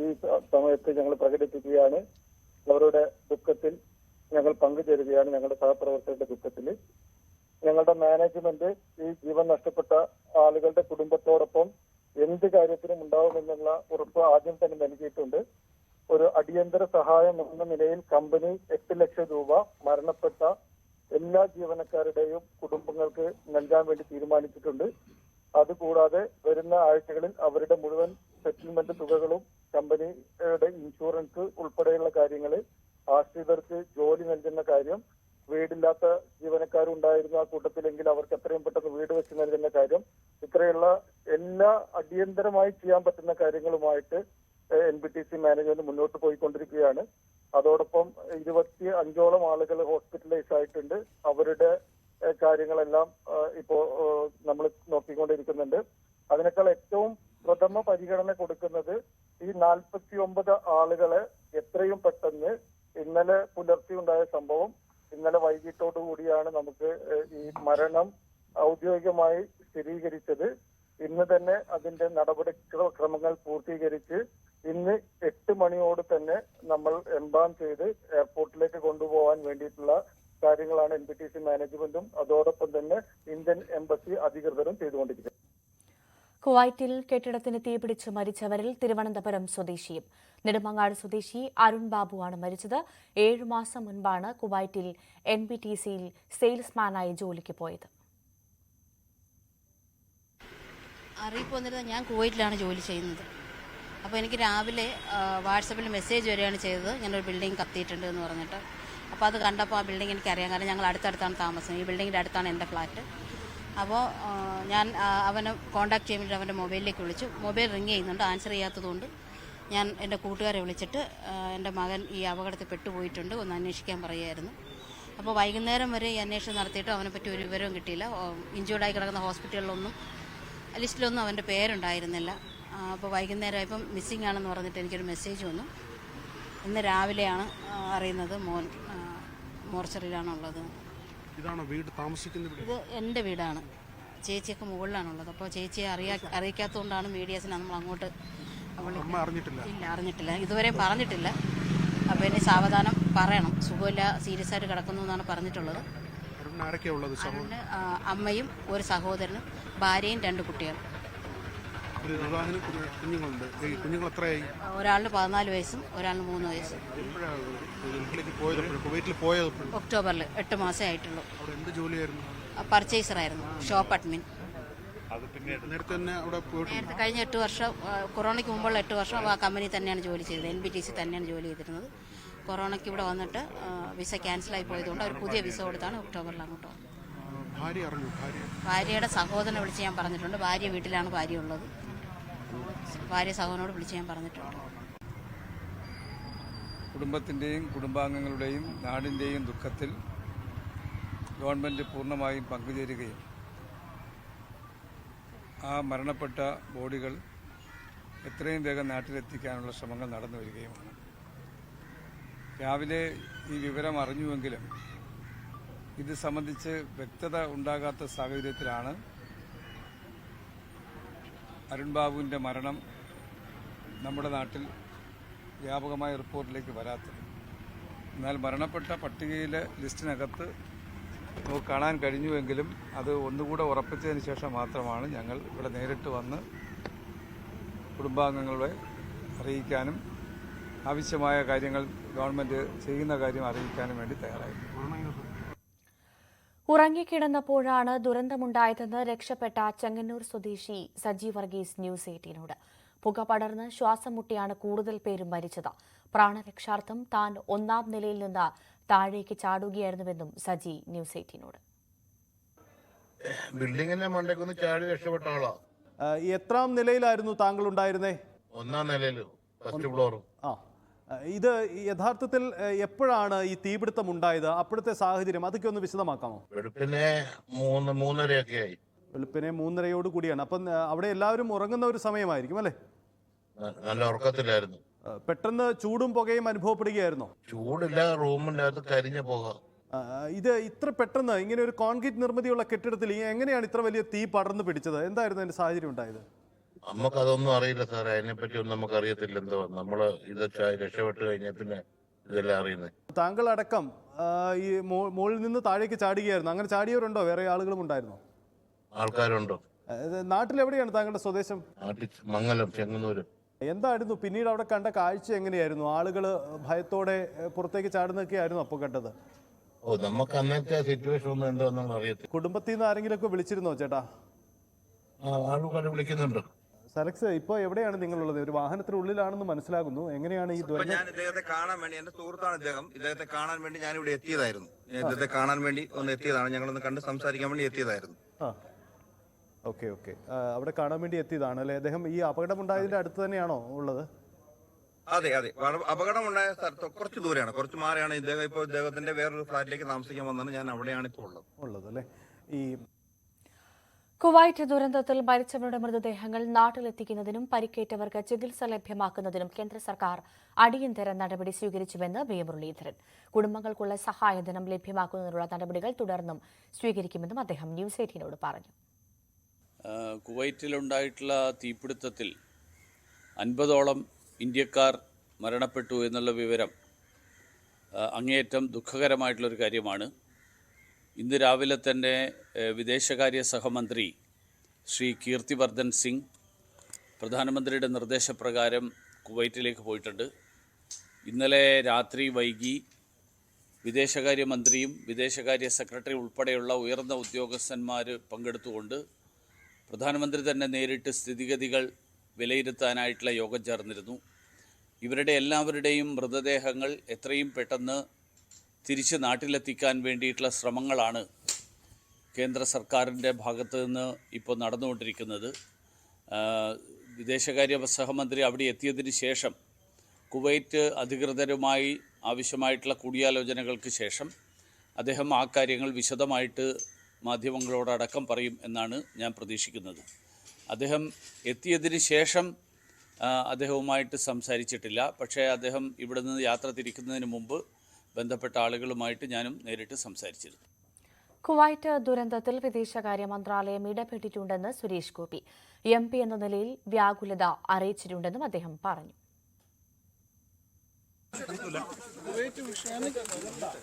[SPEAKER 3] ഈ സമയത്ത് ഞങ്ങൾ പ്രകടിപ്പിക്കുകയാണ്. അവരുടെ ദുഃഖത്തിൽ ഞങ്ങൾ പങ്കുചേരുകയാണ്. ഞങ്ങളുടെ സഹപ്രവർത്തകരുടെ ദുഃഖത്തിൽ ഞങ്ങളുടെ മാനേജ്മെന്റ് ഈ ജീവൻ നഷ്ടപ്പെട്ട ആളുകളുടെ കുടുംബത്തോടൊപ്പം എന്ത് കാര്യത്തിനും ഉണ്ടാവുമെന്നുള്ള ഉറപ്പ് ആദ്യം തന്നെ നൽകിയിട്ടുണ്ട്. ഒരു അടിയന്തര സഹായം എന്ന നിലയിൽ കമ്പനി 8 ലക്ഷം രൂപ മരണപ്പെട്ട എല്ലാ ജീവനക്കാരുടെയും കുടുംബങ്ങൾക്ക് നൽകാൻ വേണ്ടി തീരുമാനിച്ചിട്ടുണ്ട്. അതുകൂടാതെ വരുന്ന ആഴ്ചകളിൽ അവരുടെ മുഴുവൻ സെറ്റിൽമെന്റ് തുകകളും കമ്പനിയുടെ ഇൻഷുറൻസ് ഉൾപ്പെടെയുള്ള കാര്യങ്ങൾ, ആശ്രിതർക്ക് ജോലി നൽകുന്ന കാര്യം, വീടില്ലാത്ത ജീവനക്കാരുണ്ടായിരുന്നു ആ കൂട്ടത്തിലെങ്കിൽ അവർക്ക് എത്രയും പെട്ടെന്ന് വീട് വെച്ച് നൽകുന്ന കാര്യം, ഇത്രയുള്ള എല്ലാ അടിയന്തരമായി ചെയ്യാൻ പറ്റുന്ന കാര്യങ്ങളുമായിട്ട് NBTC മാനേജ്മെന്റ് മുന്നോട്ട് പോയിക്കൊണ്ടിരിക്കുകയാണ്. അതോടൊപ്പം 25ഓളം ആളുകൾ ഹോസ്പിറ്റലൈസ് ആയിട്ടുണ്ട്. അവരുടെ കാര്യങ്ങളെല്ലാം ഇപ്പോ നമ്മൾ നോക്കിക്കൊണ്ടിരിക്കുന്നുണ്ട്. അതിനേക്കാൾ ഏറ്റവും പ്രഥമ പരിഗണന കൊടുക്കുന്നത് ഈ 49 ആളുകളെ എത്രയും പെട്ടെന്ന്, ഇന്നലെ പുലർച്ചെ ഉണ്ടായ സംഭവം ഇന്നലെ വൈകിട്ടോടു കൂടിയാണ് നമുക്ക് ഈ മരണം ഔദ്യോഗികമായി സ്ഥിരീകരിച്ചത്. ഇന്ന് തന്നെ അതിന്റെ നടപടിക്രമങ്ങൾ പൂർത്തീകരിച്ച് ഇന്ന് 8 മണിയോട് തന്നെ നമ്മൾ എംബാം ചെയ്ത് എയർപോർട്ടിലേക്ക് കൊണ്ടുപോകാൻ വേണ്ടിയിട്ടുള്ള കാര്യങ്ങളാണ് NBTC മാനേജ്മെന്റും അതോടൊപ്പം തന്നെ ഇന്ത്യൻ എംബസി അധികൃതരും ചെയ്തുകൊണ്ടിരിക്കുന്നത്.
[SPEAKER 1] കുവൈറ്റിൽ കെട്ടിടത്തിന് തീപിടിച്ച് മരിച്ചവരിൽ തിരുവനന്തപുരം സ്വദേശിയും നെടുമങ്ങാട് സ്വദേശി അരുൺ ബാബുവാണ് മരിച്ചത്. 7 മാസം മുൻപാണ് കുവൈറ്റിൽ NBTCയിൽ സെയിൽസ്മാനായി ജോലിക്ക് പോയത്.
[SPEAKER 5] അറിയിപ്പ് വന്നിരുന്നത് ഞാൻ കുവൈറ്റിലാണ് ജോലി ചെയ്യുന്നത്. അപ്പോൾ എനിക്ക് രാവിലെ വാട്സപ്പിൽ മെസ്സേജ് വരികയാണ് ചെയ്തത്, ഞാനൊരു ബിൽഡിംഗ് കത്തിയിട്ടുണ്ട് എന്ന് പറഞ്ഞിട്ട്. അപ്പോൾ അത് കണ്ടപ്പോൾ ആ ബിൽഡിംഗ് എനിക്കറിയാം, കാരണം ഞങ്ങൾ അടുത്തടുത്താണ് താമസം. ഈ ബിൽഡിങ്ങിൻ്റെ അടുത്താണ് എൻ്റെ ഫ്ലാറ്റ്. അപ്പോൾ ഞാൻ അവനെ കോൺടാക്ട് ചെയ്യാൻ വേണ്ടി അവൻ്റെ മൊബൈലിലേക്ക് വിളിച്ചു. മൊബൈൽ റിങ് ചെയ്യുന്നുണ്ട്, ആൻസർ ചെയ്യാത്തതുകൊണ്ട് ഞാൻ എൻ്റെ കൂട്ടുകാരെ വിളിച്ചിട്ട് എൻ്റെ മകൻ ഈ അപകടത്തിൽ പെട്ടുപോയിട്ടുണ്ട്, ഒന്ന് അന്വേഷിക്കാൻ പറയുമായിരുന്നു. അപ്പോൾ വൈകുന്നേരം വരെ ഈ അന്വേഷണം നടത്തിയിട്ട് അവനെപ്പറ്റി ഒരു വിവരവും കിട്ടിയില്ല. ഇഞ്ചുർഡായി കിടക്കുന്ന ഹോസ്പിറ്റലിലൊന്നും ലിസ്റ്റിലൊന്നും അവൻ്റെ പേരുണ്ടായിരുന്നില്ല. അപ്പോൾ വൈകുന്നേരം ഇപ്പം മിസ്സിംഗ് ആണെന്ന് പറഞ്ഞിട്ട് എനിക്കൊരു മെസ്സേജ് വന്നു. ഇന്ന് രാവിലെയാണ് അറിയുന്നത് മോൻ മോർച്ചറിയിലാണുള്ളത്.
[SPEAKER 6] ഇതാണോ വീട് താമസിക്കുന്നത്?
[SPEAKER 5] ഇത് എൻ്റെ വീടാണ്. ചേച്ചിയൊക്കെ മുകളിലാണുള്ളത്. അപ്പോൾ ചേച്ചിയെ അറിയിക്കാത്തതുകൊണ്ടാണ് മീഡിയാസിനെ നമ്മൾ അങ്ങോട്ട് ഇല്ല അറിഞ്ഞിട്ടില്ല, ഇതുവരെ പറഞ്ഞിട്ടില്ല. അപ്പോൾ ഇനി സാവധാനം പറയണം. സുഖമില്ല, സീരിയസ് ആയിട്ട് കിടക്കുന്നു എന്നാണ് പറഞ്ഞിട്ടുള്ളത്.
[SPEAKER 6] അരുണിന് ആരൊക്കെയാ ഉള്ളത്?
[SPEAKER 5] അരുണിന് അമ്മയും ഒരു സഹോദരനും ഭാര്യയും 2 കുട്ടികളും.
[SPEAKER 6] ഒരു വിവാഹത്തിന് കുഞ്ഞുങ്ങളുണ്ട്. ഈ കുഞ്ഞുങ്ങൾ എത്രയായി?
[SPEAKER 5] ഒരാളിന് 14 വയസ്സും ഒരാളിന് 3 വയസ്സും.
[SPEAKER 6] വീട്ടിലേക്ക് പോയത് വീട്ടിൽ പോയത്
[SPEAKER 5] ഒക്ടോബറിൽ 8 മാസമേ ആയിട്ടുള്ളൂ.
[SPEAKER 6] അവിടെ എന്ത് ജോലിയായിരുന്നു?
[SPEAKER 5] പർച്ചേസറായിരുന്നു, ഷോപ്പ് അഡ്മിൻ.
[SPEAKER 6] നേരത്തെ തന്നെ അവിടെ പോയിട്ടുണ്ട്.
[SPEAKER 5] നേരത്തെ കഴിഞ്ഞ 8 വർഷം, കൊറോണയ്ക്ക് മുമ്പുള്ള 8 വർഷം ആ കമ്പനി തന്നെയാണ് ജോലി ചെയ്തത്. NBTC തന്നെയാണ് ജോലി ചെയ്തിരുന്നത്. കൊറോണയ്ക്ക് ഇവിടെ വന്നിട്ട് വിസ ക്യാൻസലായി പോയതുകൊണ്ട് അവർ പുതിയ വിസ കൊടുത്താണ് ഒക്ടോബറിൽ അങ്ങോട്ട് വന്നത്.
[SPEAKER 6] ഭാര്യ അറിഞ്ഞു?
[SPEAKER 5] ഭാര്യയുടെ സഹോദരനെ വിളിച്ച് ഞാൻ പറഞ്ഞിട്ടുണ്ട്. ഭാര്യ വീട്ടിലാണ് ഭാര്യ ഉള്ളത്. ഭാര്യ സഹോദരനോട് വിളിച്ച് ഞാൻ പറഞ്ഞിട്ടുണ്ട്.
[SPEAKER 7] കുടുംബത്തിൻ്റെയും കുടുംബാംഗങ്ങളുടെയും നാടിൻ്റെയും ദുഃഖത്തിൽ ഗവൺമെൻറ് പൂർണ്ണമായും പങ്കുചേരുകയും ആ മരണപ്പെട്ട ബോഡികൾ എത്രയും വേഗം നാട്ടിലെത്തിക്കാനുള്ള ശ്രമങ്ങൾ നടന്നു വരികയുമാണ്. രാവിലെ ഈ വിവരം അറിഞ്ഞുവെങ്കിലും ഇത് സംബന്ധിച്ച് വ്യക്തത ഉണ്ടാകാത്ത സാഹചര്യത്തിലാണ് അരുൺ ബാബുവിൻ്റെ മരണം നമ്മുടെ നാട്ടിൽ വ്യാപകമായ റിപ്പോർട്ടിലേക്ക് വരാത്തത്. എന്നാൽ മരണപ്പെട്ട പട്ടികയിലെ ലിസ്റ്റിനകത്ത് നമുക്ക് കാണാൻ കഴിഞ്ഞുവെങ്കിലും അത് ഒന്നുകൂടെ ഉറപ്പിച്ചതിന് ശേഷം മാത്രമാണ് ഞങ്ങൾ ഇവിടെ നേരിട്ട് വന്ന് കുടുംബാംഗങ്ങളെ അറിയിക്കാനും ആവശ്യമായ കാര്യങ്ങൾ ഗവൺമെൻറ് ചെയ്യുന്ന കാര്യം അറിയിക്കാനും വേണ്ടി തയ്യാറായിരുന്നു.
[SPEAKER 1] ഉറങ്ങിക്കിടന്നപ്പോഴാണ് ദുരന്തമുണ്ടായതെന്ന് രക്ഷപ്പെട്ട ചെങ്ങന്നൂർ സ്വദേശി സജി വർഗീസ് ന്യൂസ് 18നോട്. പുക പടർന്ന് ശ്വാസം മുട്ടിയാണ് കൂടുതൽ പേരും മരിച്ചത്. പ്രാണരക്ഷാർത്ഥം താൻ 1ാം നിലയിൽ നിന്ന് താഴേക്ക് ചാടുകയായിരുന്നുവെന്നും സജി ന്യൂസ് 18നോട്.
[SPEAKER 8] ബിൽഡിങ്ങിന്റെ മണ്ടയ്ക്കൊന്ന് ചാടി രക്ഷപ്പെട്ട ആളാ.
[SPEAKER 9] എത്രാം നിലയിലായിരുന്നു താങ്കൾ ഉണ്ടായിരുന്നേ?
[SPEAKER 8] 1ാം നിലയില്, ഫസ്റ്റ് ഫ്ലോർ.
[SPEAKER 9] ഇത് യഥാർത്ഥത്തിൽ എപ്പോഴാണ് ഈ തീപിടുത്തം ഉണ്ടായത്? അപ്പോഴത്തെ സാഹചര്യം അതൊക്കെ ഒന്ന് വിശദമാക്കാമോ?
[SPEAKER 8] വെളുപ്പിനെ 3:30 ആയി.
[SPEAKER 9] വെളുപ്പിനെ 3:30 കൂടിയാണ്. അപ്പം അവിടെ എല്ലാവരും ഉറങ്ങുന്ന ഒരു സമയമായിരിക്കും അല്ലേ?
[SPEAKER 8] നല്ല ഉറക്കത്തിലായിരുന്നു.
[SPEAKER 9] പെട്ടെന്ന് ചൂടും പുകയും അനുഭവപ്പെടുകയായിരുന്നോ?
[SPEAKER 8] ചൂടില്ല, റൂമിന്റെ അകത്ത് കരിഞ്ഞ പുക.
[SPEAKER 9] ഇത് ഇത്ര പെട്ടെന്ന് ഇങ്ങനെ ഒരു കോൺക്രീറ്റ് നിർമ്മിതിയുള്ള കെട്ടിടത്തിൽ എങ്ങനെയാണ് ഇത്ര വലിയ തീ പടർന്നു പിടിച്ചത്? എന്തായിരുന്നു അതിന്റെ സാഹചര്യം ഉണ്ടായത്?
[SPEAKER 8] നമുക്കതൊന്നും അറിയില്ല സാറേ, അതിനെപ്പറ്റി ഒന്നും നമുക്ക് അറിയത്തില്ല. എന്തോ നമ്മള് ഇത് രക്ഷപ്പെട്ട് കഴിഞ്ഞ പിന്നെ ഇതെല്ലാം അറിയുന്നത്.
[SPEAKER 9] താങ്കൾ അടക്കം ഈ മുകളിൽ നിന്ന് താഴേക്ക് ചാടുകയായിരുന്നു. അങ്ങനെ ചാടിയവരുണ്ടോ? വേറെ ആളുകളും ഉണ്ടായിരുന്നോ?
[SPEAKER 8] ആൾക്കാരുണ്ടോ?
[SPEAKER 9] നാട്ടിലെവിടെയാണ് താങ്കളുടെ സ്വദേശം?
[SPEAKER 8] നാട്ടിൽ മംഗലം, ചെങ്ങന്നൂര്.
[SPEAKER 9] എന്തായിരുന്നു പിന്നീട് അവിടെ കണ്ട കാഴ്ച? എങ്ങനെയായിരുന്നു? ആളുകൾ ഭയത്തോടെ പുറത്തേക്ക് ചാടുന്നൊക്കെ ആയിരുന്നു അപ്പോൾ കണ്ടത്?
[SPEAKER 8] നമുക്ക് അന്നത്തെ സിറ്റുവേഷൻ ഒന്നും എന്താണെന്ന് അറിയത്തില്ല.
[SPEAKER 9] കുടുംബത്തിൽ നിന്ന് ആരെങ്കിലും ഒക്കെ വിളിച്ചിരുന്നോ ചേട്ടാ?
[SPEAKER 8] ആൾക്കാരെ വിളിക്കുന്നുണ്ട്.
[SPEAKER 9] സലക്സ്, ഇപ്പോൾ എവിടെയാണ് നിങ്ങളുള്ളത്? ഒരു വാഹനത്തിനുള്ളിലാണെന്ന് മനസ്സിലാകുന്നു. എങ്ങനെയാണ് ഈ
[SPEAKER 10] ഞാൻ ഇദ്ദേഹത്തെ കാണാൻ വേണ്ടി, എന്റെ സുഹൃത്താണ് ഇദ്ദേഹത്തെ കാണാൻ വേണ്ടി ഞാൻ ഇവിടെ എത്തിയതായിരുന്നു. ഇദ്ദേഹത്തെ കാണാൻ വേണ്ടി ഒന്ന് എത്തിയതാണ്. ഞങ്ങളൊന്ന് കണ്ട് സംസാരിക്കാൻ വേണ്ടി എത്തിയതായിരുന്നു.
[SPEAKER 9] ഓക്കെ. അവിടെ കാണാൻ വേണ്ടി എത്തിയതാണ് അല്ലേ? അദ്ദേഹം ഈ അപകടമുണ്ടായതിന്റെ അടുത്ത് തന്നെയാണോ ഉള്ളത്?
[SPEAKER 10] അതെ. അപകടമുണ്ടായ സ്ഥലത്ത് കുറച്ച് ദൂരെയാണ്, കുറച്ച് മാറിയാണ്. ഇദ്ദേഹത്തിന്റെ വേറൊരു ഫ്ലാറ്റിലേക്ക് താമസിക്കാൻ വന്നാണ്. ഞാൻ അവിടെയാണ് ഇപ്പോൾ
[SPEAKER 9] ഉള്ളത് അല്ലേ? ഈ
[SPEAKER 1] കുവൈറ്റ് ദുരന്തത്തിൽ മരിച്ചവരുടെ മൃതദേഹങ്ങൾ നാട്ടിലെത്തിക്കുന്നതിനും പരിക്കേറ്റവർക്ക് ചികിത്സ ലഭ്യമാക്കുന്നതിനും കേന്ദ്ര സർക്കാർ അടിയന്തര നടപടി സ്വീകരിച്ചുവെന്ന് വി മുരളീധരൻ. കുടുംബങ്ങൾക്കുള്ള സഹായധനം ലഭ്യമാക്കുന്നതിനുള്ള നടപടികൾ തുടർന്നും സ്വീകരിക്കുമെന്നും അദ്ദേഹം ന്യൂസ് 18നോട് പറഞ്ഞു.
[SPEAKER 11] കുവൈറ്റിലുണ്ടായിട്ടുള്ള തീപിടുത്തത്തിൽ 50ഓളം ഇന്ത്യക്കാർ മരണപ്പെട്ടു എന്നുള്ള വിവരം അങ്ങേയറ്റം ദുഃഖകരമായിട്ടുള്ളൊരു കാര്യമാണ്. ഇന്ന് രാവിലെ തന്നെ വിദേശകാര്യ സഹമന്ത്രി ശ്രീ കീർത്തിവർദ്ധൻ സിംഗ് പ്രധാനമന്ത്രിയുടെ നിർദ്ദേശപ്രകാരം കുവൈറ്റിലേക്ക് പോയിട്ടുണ്ട്. ഇന്നലെ രാത്രി വൈകി വിദേശകാര്യമന്ത്രിയും വിദേശകാര്യ സെക്രട്ടറി ഉൾപ്പെടെയുള്ള ഉയർന്ന ഉദ്യോഗസ്ഥന്മാർ പങ്കെടുത്തുകൊണ്ട് പ്രധാനമന്ത്രി തന്നെ നേരിട്ട് സ്ഥിതിഗതികൾ വിലയിരുത്താനായിട്ടുള്ള യോഗം ചേർന്നിരുന്നു. ഇവരുടെ എല്ലാവരുടെയും മൃതദേഹങ്ങൾ എത്രയും പെട്ടെന്ന് തിരിച്ച് നാട്ടിലെത്തിക്കാൻ വേണ്ടിയിട്ടുള്ള ശ്രമങ്ങളാണ് കേന്ദ്ര സർക്കാരിൻ്റെ ഭാഗത്തു നിന്ന് ഇപ്പോൾ നടന്നുകൊണ്ടിരിക്കുന്നത്. വിദേശകാര്യ സഹമന്ത്രി അവിടെ എത്തിയതിന് ശേഷം കുവൈറ്റ് അധികൃതരുമായി ആവശ്യമായിട്ടുള്ള കൂടിയാലോചനകൾക്ക് ശേഷം അദ്ദേഹം ആ കാര്യങ്ങൾ വിശദമായിട്ട് മാധ്യമങ്ങളോടടക്കം പറയും എന്നാണ് ഞാൻ പ്രതീക്ഷിക്കുന്നത്. അദ്ദേഹം എത്തിയതിന് ശേഷം അദ്ദേഹവുമായിട്ട് സംസാരിച്ചിട്ടില്ല. പക്ഷേ അദ്ദേഹം ഇവിടെ നിന്ന് യാത്ര തിരിക്കുന്നതിന് മുമ്പ് ബന്ധപ്പെട്ട ആളുകളുമായിട്ട് ഞാനും നേരിട്ട് സംസാരിച്ചിരുന്നു.
[SPEAKER 1] കുവൈറ്റ് ദുരന്തത്തിൽ വിദേശകാര്യ മന്ത്രാലയം ഇടപെട്ടിട്ടുണ്ടെന്ന് സുരേഷ് ഗോപി MP എന്ന നിലയിൽ വ്യാകുലത അറിയിച്ചിട്ടുണ്ടെന്നും അദ്ദേഹം പറഞ്ഞു.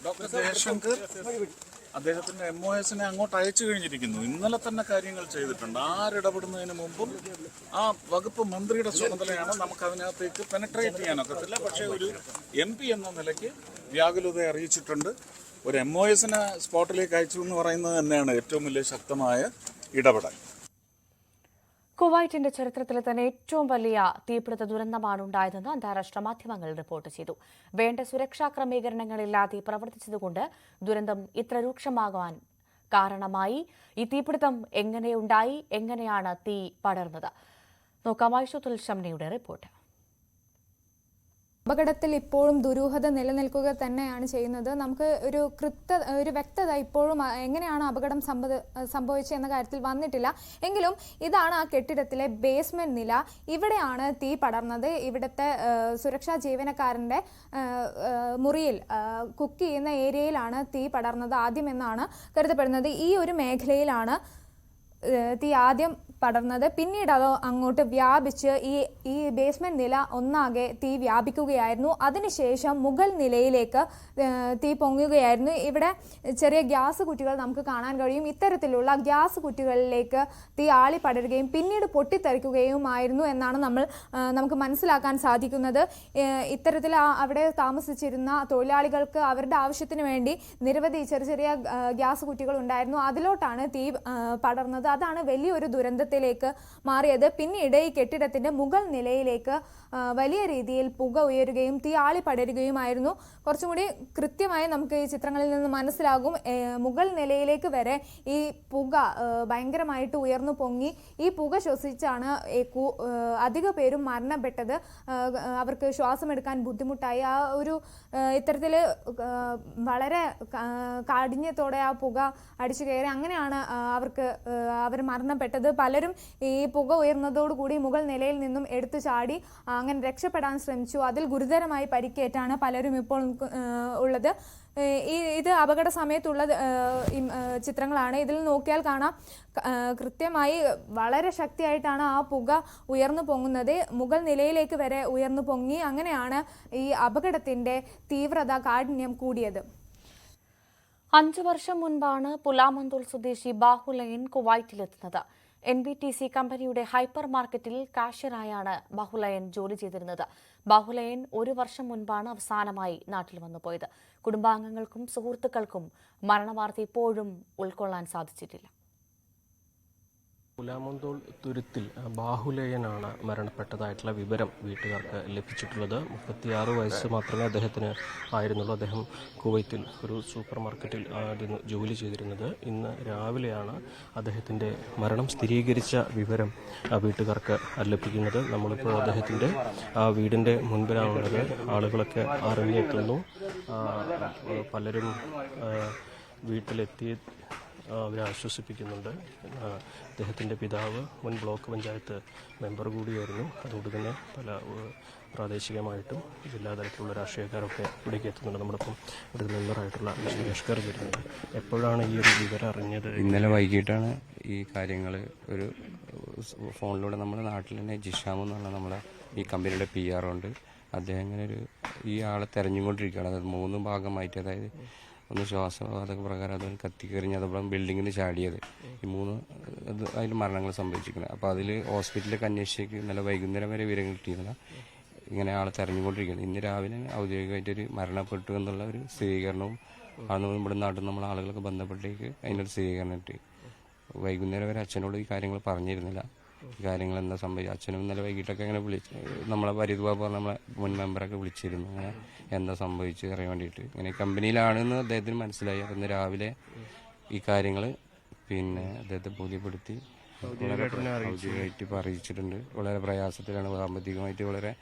[SPEAKER 6] ഡോക്ടർ ജയശങ്കർ
[SPEAKER 12] അദ്ദേഹത്തിന്റെ MOSനെ അങ്ങോട്ട് അയച്ചു കഴിഞ്ഞിരിക്കുന്നു. ഇന്നലെ തന്നെ കാര്യങ്ങൾ ചെയ്തിട്ടുണ്ട്. ആരിടപെടുന്നതിന് മുമ്പും ആ വകുപ്പ് മന്ത്രിയുടെ ചുമതലയാണ്. നമുക്ക് അതിനകത്തേക്ക് പെനട്രേറ്റ് ചെയ്യാനൊക്കത്തില്ല. പക്ഷേ ഒരു MP എന്ന നിലയ്ക്ക് വ്യാകുലത അറിയിച്ചിട്ടുണ്ട്. ഒരു MOSനെ സ്പോട്ടിലേക്ക് അയച്ചു എന്ന് പറയുന്നത് തന്നെയാണ് ഏറ്റവും വലിയ ശക്തമായ ഇടപെടൽ.
[SPEAKER 1] കുവൈറ്റിന്റെ ചരിത്രത്തിലെ തന്നെ ഏറ്റവും വലിയ തീപിടുത്ത ദുരന്തമാണ് ഉണ്ടായതെന്ന് അന്താരാഷ്ട്ര മാധ്യമങ്ങൾ റിപ്പോർട്ട് ചെയ്തു. വേണ്ട സുരക്ഷാ ക്രമീകരണങ്ങളില്ലാതെ പ്രവർത്തിച്ചതുകൊണ്ട് ദുരന്തം ഇത്ര രൂക്ഷമാകാൻ കാരണമായി. ഈ തീപിടുത്തം എങ്ങനെയുണ്ടായി, എങ്ങനെയാണ് തീ പടർന്നത്? നോക്കാം ഐഷത്തുൽ ഷംനയുടെ റിപ്പോർട്ട്.
[SPEAKER 13] അപകടത്തിൽ ഇപ്പോഴും ദുരൂഹത നിലനിൽക്കുക തന്നെയാണ് ചെയ്യുന്നത്. നമുക്ക് ഒരു വ്യക്തത ഇപ്പോഴും എങ്ങനെയാണ് അപകടം സംഭവിച്ചത് എന്ന കാര്യത്തിൽ വന്നിട്ടില്ല. എങ്കിലും ഇതാണ് ആ കെട്ടിടത്തിലെ ബേസ്മെന്റ് നില. ഇവിടെയാണ് തീ പടർന്നത്. ഇവിടുത്തെ സുരക്ഷാ ജീവനക്കാരൻ്റെ മുറിയിൽ കുക്ക് ചെയ്യുന്ന ഏരിയയിലാണ് തീ പടർന്നത് ആദ്യമെന്നാണ് കരുതപ്പെടുന്നത്. ഈ ഒരു മേഖലയിലാണ് തീ ആദ്യം പടർന്നത്. പിന്നീട് അത് അങ്ങോട്ട് വ്യാപിച്ച് ഈ ബേസ്മെന്റ് നില ഒന്നാകെ തീ വ്യാപിക്കുകയായിരുന്നു. അതിനുശേഷം മുകൾ നിലയിലേക്ക് തീ പൊങ്ങുകയായിരുന്നു. ഇവിടെ ചെറിയ ഗ്യാസ് കുറ്റികൾ നമുക്ക് കാണാൻ കഴിയും. ഇത്തരത്തിലുള്ള ഗ്യാസ് കുറ്റികളിലേക്ക് തീ ആളി പടരുകയും പിന്നീട് പൊട്ടിത്തെറിക്കുകയുമായിരുന്നു എന്നാണ് നമുക്ക് മനസ്സിലാക്കാൻ സാധിക്കുന്നത്. ഇത്തരത്തിൽ അവിടെ താമസിച്ചിരുന്ന തൊഴിലാളികൾക്ക് അവരുടെ ആവശ്യത്തിന് വേണ്ടി നിരവധി ചെറിയ ഗ്യാസ് കുറ്റികൾ ഉണ്ടായിരുന്നു. അതിലോട്ടാണ് തീ പടർന്നത്. അതാണ് വലിയൊരു ദുരന്തത്തിലേക്ക് മാറിയത്. പിന്നീട് ഈ കെട്ടിടത്തിന്റെ മുകൾ നിലയിലേക്ക് വലിയ രീതിയിൽ പുക ഉയരുകയും തീ ആളി പടരുകയുമായിരുന്നു. കുറച്ചും കൂടി കൃത്യമായി നമുക്ക് ഈ ചിത്രങ്ങളിൽ നിന്ന് മനസ്സിലാകും. മുകൾ നിലയിലേക്ക് വരെ ഈ പുക ഭയങ്കരമായിട്ട് ഉയർന്നു പൊങ്ങി. ഈ പുക ശ്വസിച്ചാണ് അധിക പേരും മരണപ്പെട്ടത്. അവർക്ക് ശ്വാസമെടുക്കാൻ ബുദ്ധിമുട്ടായി. ആ ഒരു ഇത്തരത്തിൽ വളരെ കാഠിന്യത്തോടെ ആ പുക അടിച്ചു കയറി. അങ്ങനെയാണ് അവർ മരണപ്പെട്ടത്. പലരും ഈ പുക ഉയർന്നതോടുകൂടി മുകൾ നിലയിൽ നിന്നും എടുത്തു ചാടി അങ്ങനെ രക്ഷപ്പെടാൻ ശ്രമിച്ചു. അതിൽ ഗുരുതരമായി പരിക്കേറ്റാണ് പലരും ഇപ്പോൾ ഉള്ളത്. ഇത് അപകട സമയത്തുള്ള ചിത്രങ്ങളാണ്. ഇതിൽ നോക്കിയാൽ കാണാം കൃത്യമായി വളരെ ശക്തിയായിട്ടാണ് ആ പുക ഉയർന്നു പൊങ്ങുന്നത്. മുകൾ നിലയിലേക്ക് വരെ ഉയർന്നു പൊങ്ങി. അങ്ങനെയാണ് ഈ അപകടത്തിന്റെ തീവ്രത കാഠിന്യം കൂടിയത്.
[SPEAKER 1] 5 വർഷം മുൻപാണ് പുലാമന്തോൾ സ്വദേശി ബാഹുലയൻ കുവൈറ്റിലെത്തുന്നത്. NBTC കമ്പനിയുടെ ഹൈപ്പർ മാർക്കറ്റിൽ കാഷ്യറായാണ് ബാഹുലയൻ ജോലി ചെയ്തിരുന്നത്. ബാഹുലയൻ 1 വർഷം മുൻപാണ് അവസാനമായി നാട്ടിൽ വന്നുപോയത്. കുടുംബാംഗങ്ങൾക്കും സുഹൃത്തുക്കൾക്കും മരണവാർത്ത ഇപ്പോഴും ഉൾക്കൊള്ളാൻ സാധിച്ചിട്ടില്ല.
[SPEAKER 14] പുലാമന്തോൾ തുരുത്തിൽ ബാഹുലയനാണ് മരണപ്പെട്ടതായിട്ടുള്ള വിവരം വീട്ടുകാർക്ക് ലഭിച്ചിട്ടുള്ളത്. 36 വയസ്സ് മാത്രമേ അദ്ദേഹത്തിന് ആയിരുന്നുള്ളൂ. അദ്ദേഹം കുവൈത്തിൽ ഒരു സൂപ്പർ മാർക്കറ്റിൽ ജോലി ചെയ്തിരുന്നത്. ഇന്ന് രാവിലെയാണ് അദ്ദേഹത്തിൻ്റെ മരണം സ്ഥിരീകരിച്ച വിവരം വീട്ടുകാർക്ക് ലഭിക്കുന്നത്. നമ്മളിപ്പോൾ അദ്ദേഹത്തിൻ്റെ വീടിൻ്റെ മുൻപിലാണുള്ളത്. ആളുകളൊക്കെ അറിഞ്ഞെത്തുന്നു. പലരും വീട്ടിലെത്തി അവരെ ആശ്വസിപ്പിക്കുന്നുണ്ട്. അദ്ദേഹത്തിൻ്റെ പിതാവ് മുൻ ബ്ലോക്ക് പഞ്ചായത്ത് മെമ്പർ കൂടിയായിരുന്നു. അതുകൊണ്ട് തന്നെ പല പ്രാദേശികമായിട്ടും ജില്ലാതലത്തിലുള്ള രാഷ്ട്രീയക്കാരൊക്കെ ഇവിടേക്ക് എത്തുന്നുണ്ട്. നമ്മളിപ്പം ഇവിടുത്തെ മെമ്പറായിട്ടുള്ള ലഷ്കർ വരുന്നുണ്ട്. എപ്പോഴാണ് ഈ ഒരു വിവരം അറിഞ്ഞത്?
[SPEAKER 15] ഇന്നലെ വൈകിട്ടാണ് ഈ കാര്യങ്ങൾ ഒരു ഫോണിലൂടെ നമ്മുടെ നാട്ടിൽ തന്നെ ജിഷാം എന്ന് പറഞ്ഞാൽ നമ്മളെ ഈ കമ്പനിയുടെ PR ഉണ്ട്. അദ്ദേഹം ഇങ്ങനെ ഈ ആളെ തെരഞ്ഞുകൊണ്ടിരിക്കുകയാണ്. അതായത് 3 ഭാഗമായിട്ട്, അതായത് ഒന്ന് ശ്വാസവാതക പ്രകാരം അതുപോലെ കത്തിക്കെറിഞ്ഞ് അതുപോലെ ബിൽഡിങ്ങിൽ ചാടിയത്. ഈ 3 അതിൽ മരണങ്ങൾ സംഭവിച്ചിരിക്കുന്നത്. അപ്പോൾ അതിൽ ഹോസ്പിറ്റലിലേക്ക് അന്വേഷിച്ചേക്ക് ഇന്നലെ വൈകുന്നേരം വരെ വിവരം കിട്ടിയിരുന്നില്ല. ഇങ്ങനെ ആളെ തെരഞ്ഞുകൊണ്ടിരിക്കുന്നത്. ഇന്ന് രാവിലെ ഔദ്യോഗികമായിട്ടൊരു മരണപ്പെട്ടു എന്നുള്ള ഒരു സ്ഥിരീകരണവും അന്ന് നമ്മുടെ നാട്ടിൽ നമ്മൾ ആളുകളൊക്കെ ബന്ധപ്പെട്ടേക്ക് അതിനൊരു സ്ഥിരീകരണം കിട്ടി. വൈകുന്നേരം വരെ അച്ഛനോട് ഈ കാര്യങ്ങൾ പറഞ്ഞിരുന്നില്ല. ഈ കാര്യങ്ങൾ എന്താ സംഭവിച്ചത്. അച്ഛനും ഇന്നലെ വൈകിട്ടൊക്കെ അങ്ങനെ നമ്മളെ പരിത് ബാബു നമ്മളെ മുൻ മെമ്പറൊക്കെ വിളിച്ചിരുന്നു. അങ്ങനെ എന്താ സംഭവിച്ചു അറിയാൻ വേണ്ടിയിട്ട്. ഇങ്ങനെ കമ്പനിയിലാണെന്ന് അദ്ദേഹത്തിന് മനസ്സിലായി. അപ്പം ഇന്ന് രാവിലെ ഈ കാര്യങ്ങൾ അദ്ദേഹത്തെ ബോധ്യപ്പെടുത്തി ഔദ്യോഗികമായിട്ട് അറിയിച്ചിട്ടുണ്ട്. വളരെ പ്രയാസത്തിലാണ്. സാമ്പത്തികമായിട്ട് വളരെ